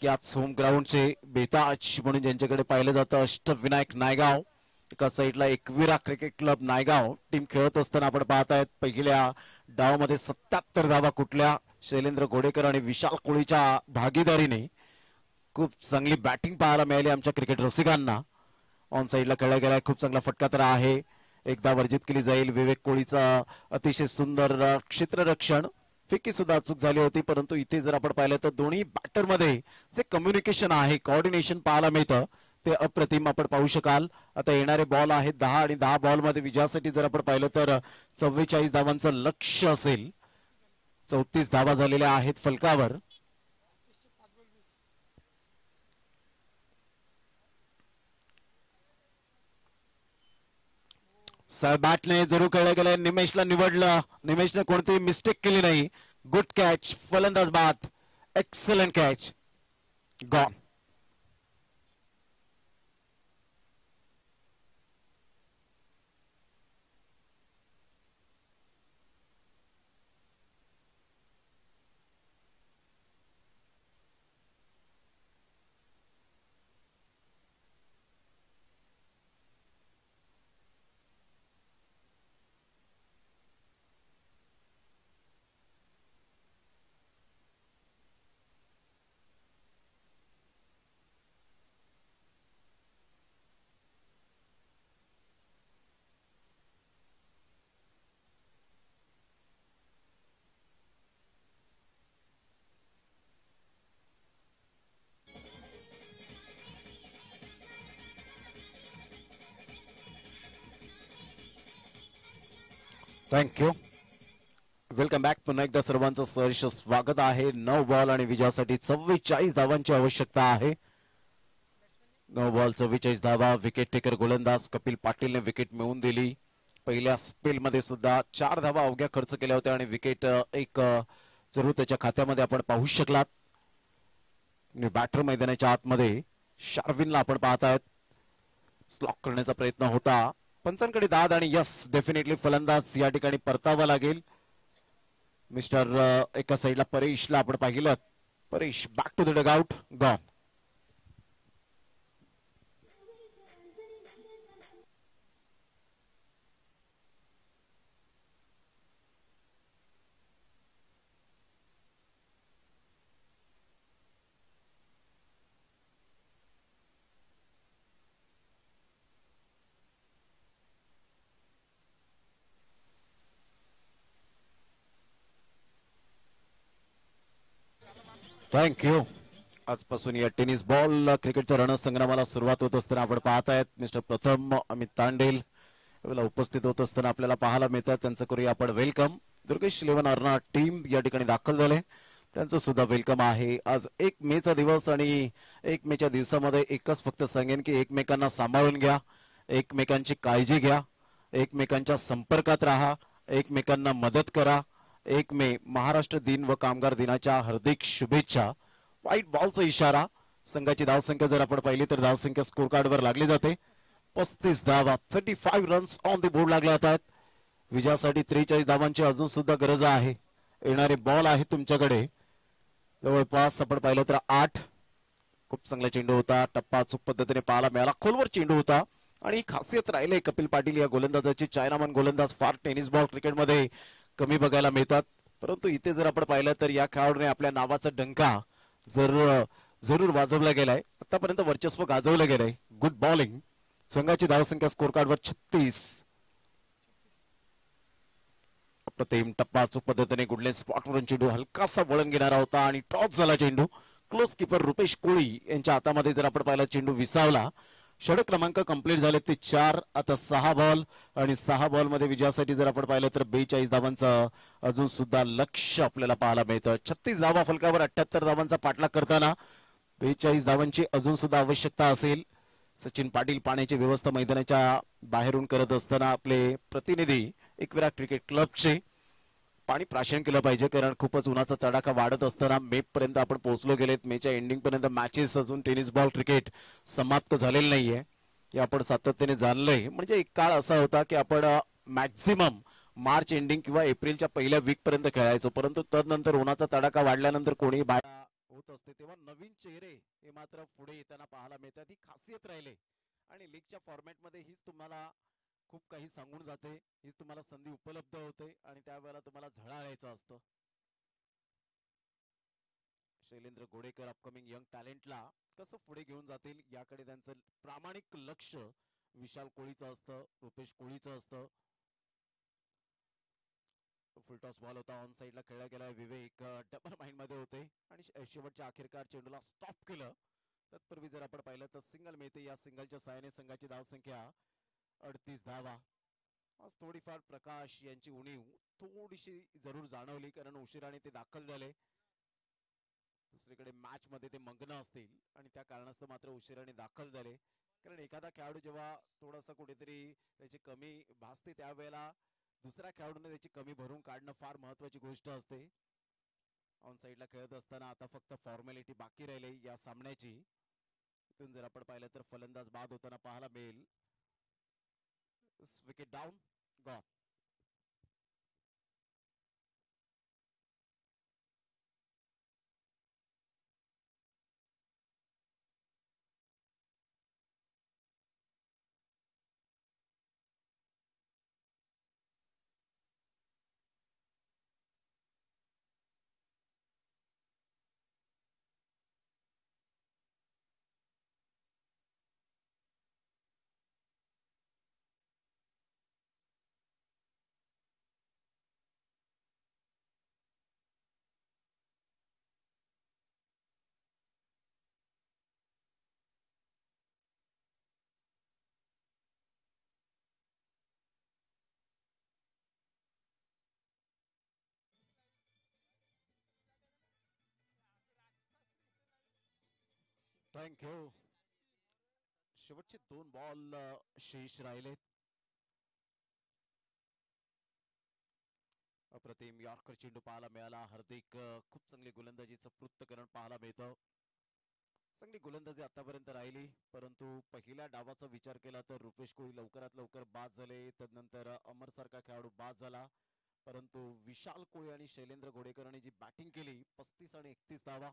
याच होम ग्राउंडचे बेताज म्हणून ज्यांच्याकडे पाहिलं जातं अष्टविनायक नायगाव. एका साईडला Ekvira cricket club Naigaon team खेळत असताना आपण पाहतायत पहिल्या डावमध्ये 77 धावा कुठल्या शैलेंद्र घोडेकर आणि विशाल कोळीच्या भागीदारीने खूप चांगली बॅटिंग पाहायला मिळाली आमच्या क्रिकेट रसिकांना. ऑन साईडला खेळला गेलाय, खूप चांगला फटका तर आहे. एकदा वर्जित केली जाईल. विवेक कोळीचा अतिशय सुंदर क्षेत्ररक्षण. फिकी सुद्धा अचूक झाली होती, परंतु इथे जर आपण पाहिलं तर दोन्ही बॅटर मध्ये जे कम्युनिकेशन आहे, कोऑर्डिनेशन पाहायला मिळतं ते अप्रतिम आपण पाहू शकाल. आता येणारे बॉल आहेत 10 आणि 10 बॉल मध्ये विजयासाठी जर आपण पाहिलं तर 44 धावांचं लक्ष्य असेल. 34 धावा झालेल्या आहेत फलकावर. बॅटने जरूर खेळलं गेलंय. निमेशला निवडलं. निमेशने कोणतीही मिस्टेक केली नाही. Good catch. फलंदाज बाद. Excellent catch. Gone. Thank you. Welcome back. पुन्हा एकदा सर्वांचं सहर्ष स्वागत आहे. 9 बॉल आणि विजयासाठी 44 धावांची आवश्यकता आहे. नो बॉल 44 धावा. विकेट टेकर गोलंदाज कपिल पाटीलने विकेट मिळवून दिली. पहिल्या स्पेल मध्ये सुद्धा 4 धावा अवघ्या खर्च केल्या होत्या आणि विकेट एक जरूर त्याच्या खात्यामध्ये आपण पाहू शकलात. बॅटर मैदानाच्या आतमध्ये शार्विनला आपण पाहतायत. स्लॉक करण्याचा प्रयत्न होता. पंचांकडे दाद आणि यस डेफिनेटली फलंदाज या ठिकाणी परतावा लागेल. मिस्टर एका साईडला परेशला आपण पाहिलं. Paresh back to the dugout gone. Thank you. आजपासून या टेनिस बॉल क्रिकेटच्या रणसंग्रामाला सुरुवात होत असताना आपण पाहतायत मिस्टर प्रथम अमित तांडेल यावेळेला उपस्थित होत असताना आपल्याला पाहायला मिळतात. त्यांचं करूया आपण वेलकम. दुर्गेश 11 अर्ना टीम या ठिकाणी दाखल झाले. त्यांचं सुद्धा वेलकम आहे. आज 1 मेचा दिवस आणि 1 मेच्या दिवसामध्ये एकच फक्त सांगेन की एकमेकांना सांभाळून घ्या, एकमेकांची काळजी घ्या, एकमेकांच्या संपर्कात राहा, एकमेकांना मदत करा. 1 मे महाराष्ट्र दिन व कामगार दिनाच्या हार्दिक शुभेच्छा. व्हाईट बॉलचा इशारा. संघाची धावसंख्या जर आपण पाहिली तर धावसंख्या स्कोर कार्डवर लागली जाते. 35 धावा 35 रन्स ऑन द बोर्ड लागले आहेत. विजयासाठी 43 धावांची अजून सुद्धा गरज आहे. येणारे बॉल आहे तुमच्याकडे जवळपास आपण पाहिलं तर 8. खूप चांगला चेंडू होता. टप्पा अचूक पद्धतीने पाहायला मिळाला. खोलवर चेंडू होता आणि खासियत राहिले कपिल पाटील या गोलंदाजाची. चायनामन गोलंदाज फार टेनिस बॉल क्रिकेटमध्ये कमी बघायला मिळतात. परंतु इथे जर आपण पाहिलं तर या खेळाडूने आपल्या नावाचा डंका जरूर वाजवला गेलाय. आतापर्यंत वर्चस्व गाजवलं गेलंय. Good bowling. संघाची धावसंख्या स्कोर कार्डवर 36. अप्रतिम टप्पा अचूक पद्धतीने गुडलेन स्पॉटवरून चेंडू हलकासा वळण घेणारा होता आणि टॉस झाला चेंडू. क्लोज कीपर रुपेश कोळी यांच्या हातामध्ये जर आपण पाहिला चेंडू विसावला. षटक क्रमांक कंप्लीट झाले ते 4. आता 6 बॉल आणि 6 बॉल मध्ये विजयासाठी जर आपण पाहिलं तर 42 धावांचं अजून सुद्धा लक्ष आपल्याला पाहायला मिळतं. 36 धावा फलकावर 78 धावांचा पाठलाग करताना 42 धावांची अजून सुद्धा आवश्यकता असेल. सचिन पाटील पाण्याची व्यवस्था मैदानाच्या बाहेरून करत असताना आपले प्रतिनिधी एकविरा क्रिकेट क्लबचे पाणी प्राशन केलं पाहिजे कारण खूपच उन्हाचा तडाखा वाढत असताना मे पर्यंत आपण पोहोचलो गेलेत. मेच्या एंडिंग पर्यंत मॅचेस अजून टेनिस बॉल क्रिकेट समाप्त झालेलं नाहीये हे आपण सातत्याने जाणलंय. म्हणजे एक काळ असा होता की आपण मॅक्झिमम मार्च एंडिंग किंवा एप्रिलच्या पहिल्या वीक पर्यंत खेळायचो. परंतु तदनंतर उन्हाचा तडाखा वाढल्यानंतर कोणी बाहेर होत असते तेव्हा नवीन चेहरे हे मात्र पुढे येताना पाहायला मिळतात. ही खासियत राहिले आणि लीगच्या फॉर्मॅटमध्ये हीच तुम्हाला खूप काही सांगून जाते. हीच तुम्हाला संधी उपलब्ध होते आणि त्यावेळेला तुम्हाला झळाळायचं असतं. शैलेंद्र गोडेकर अपकमिंग यंग टॅलेंटला कसं पुढे घेऊन जातील याकडे त्यांचं प्रामाणिक लक्ष विशाल कोळीचं असतं, रुपेश कोळीचं असतं. फुलटॉस बॉल होता. ऑन साइडला खेळला गेला. विवेक डबल माइंड मध्ये होते आणि शेवटच्या अखेरकार चेंडूला स्टॉप केलं. तत्पूर्वी जर आपण पाहिलं तर सिंगल मिळते. या सिंगलच्या सहाय्याने संघाची धावसंख्या 38 धावा. आज थोडीफार प्रकाश यांची उणीव थोडीशी जरूर जाणवली कारण उशिराने ते दाखल झाले. दुसरीकडे मॅच मध्ये ते मग्न असतील आणि त्या कारणास्तव मात्र उशिराने दाखल झाले. कारण एखादा खेळाडू जेव्हा थोडासा कुठेतरी त्याची कमी भासते त्यावेळेला दुसऱ्या खेळाडूने त्याची कमी भरून काढणं फार महत्वाची गोष्ट असते. ऑन साइडला खेळत असताना आता फक्त फॉर्मॅलिटी बाकी राहिली या सामन्याची. इथून जर आपण पाहिलं तर फलंदाज बाद होताना पाहायला मिळेल. Wicket down gone. थँक्यू. शेवटचे 2 बॉल शेष राहिलेत. अप्रतिम यॉर्कर चेंडू पाहायला मिळाला. हार्दिक खूप चांगली गोलंदाजीचं पृथ्थकरण पाहायला मिळतं. चांगली गोलंदाजी आतापर्यंत राहिली, परंतु पहिल्या डावाचा विचार केला तर रुपेश कोहली लवकरात लवकर बाद झाले. तदनंतर अमर सारखा खेळाडू बाद झाला, परंतु विशाल कोळी आणि शैलेंद्र घोडेकरांनी जी बॅटिंग केली 35 आणि 31 धावा,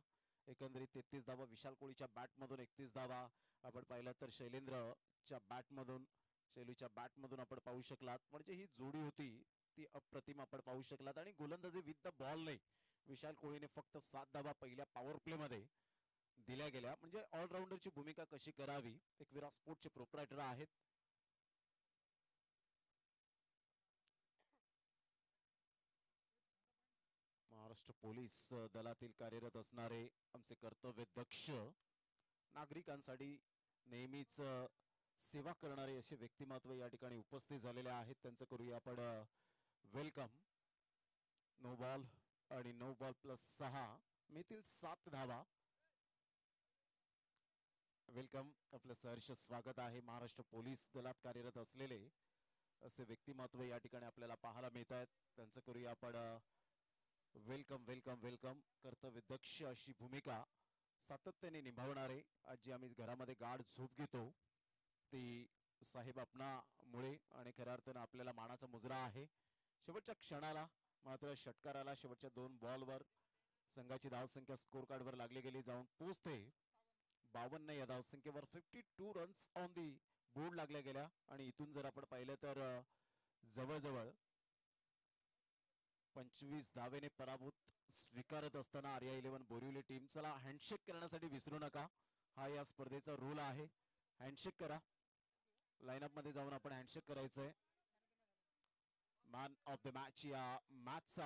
एकंदरीत 33 धावा विशाल कोळीच्या बॅटमधून, 31 धावा आपण पाहिलं तर शैलेंद्रच्या बॅटमधून, शैलूच्या बॅटमधून आपण पाहू शकलात. म्हणजे ही जोडी होती ती अप्रतिम आपण पाहू शकलात. आणि गोलंदाजी विथ द बॉल नाही, विशाल कोहलीने फक्त 7 धावा पहिल्या पॉवर प्ले मध्ये दिल्या गेल्या. म्हणजे ऑलराऊंडरची भूमिका कशी करावी, एक विराट स्पोर्टचे प्रोप्रायटर आहेत. महाराष्ट्र पोलीस दलातील कार्यरत असणारे आमचे कर्तव्य दक्ष, नागरिकांसाठी नेहमीच सेवा करणारे असे व्यक्तिमत्व या ठिकाणी उपस्थित झालेले आहेत. त्यांचं करूया आपण वेलकम. 9 बॉल आणि 9 बॉल प्लस 6 मिळतील 7 धावा. वेलकम, आपलं सहर्ष स्वागत आहे. महाराष्ट्र पोलीस दलात कार्यरत असलेले असे व्यक्तिमत्व या ठिकाणी आपल्याला पाहायला मिळत आहेत. त्यांचं करूया आपण वेलकम वेलकम वेलकम. कर्तव्य दक्ष अशी भूमिका सातत्याने निभावणारे, आज जी आम्ही घरामध्ये गाढ झोप घेतो ती साहेब आपणामुळे, आणि खऱ्या अर्थानं आपल्याला मानाचा मुजरा आहे. शेवटच्या क्षणाला मात्र षटकाराला शेवटच्या 2 बॉलवर संघाची धावसंख्या स्कोर कार्डवर लागली गेली, जाऊन पोहोचते 52 या धावसंख्येवर. 52 रन्स ऑन दी बोर्ड लागल्या गेल्या. आणि इथून जर आपण पाहिलं तर जवळजवळ 25 धावेने पराभूत स्वीकारत असताना आर्या 11 बोरिवली टीम. चला हँडशेक करण्यासाठी विसरू नका, हा या स्पर्धेचा रूल आहे. हँडशेक करा, लाईनअप मध्ये जाऊन आपण हँडशेक करायचंय. मॅन ऑफ द मॅच या मॅचचा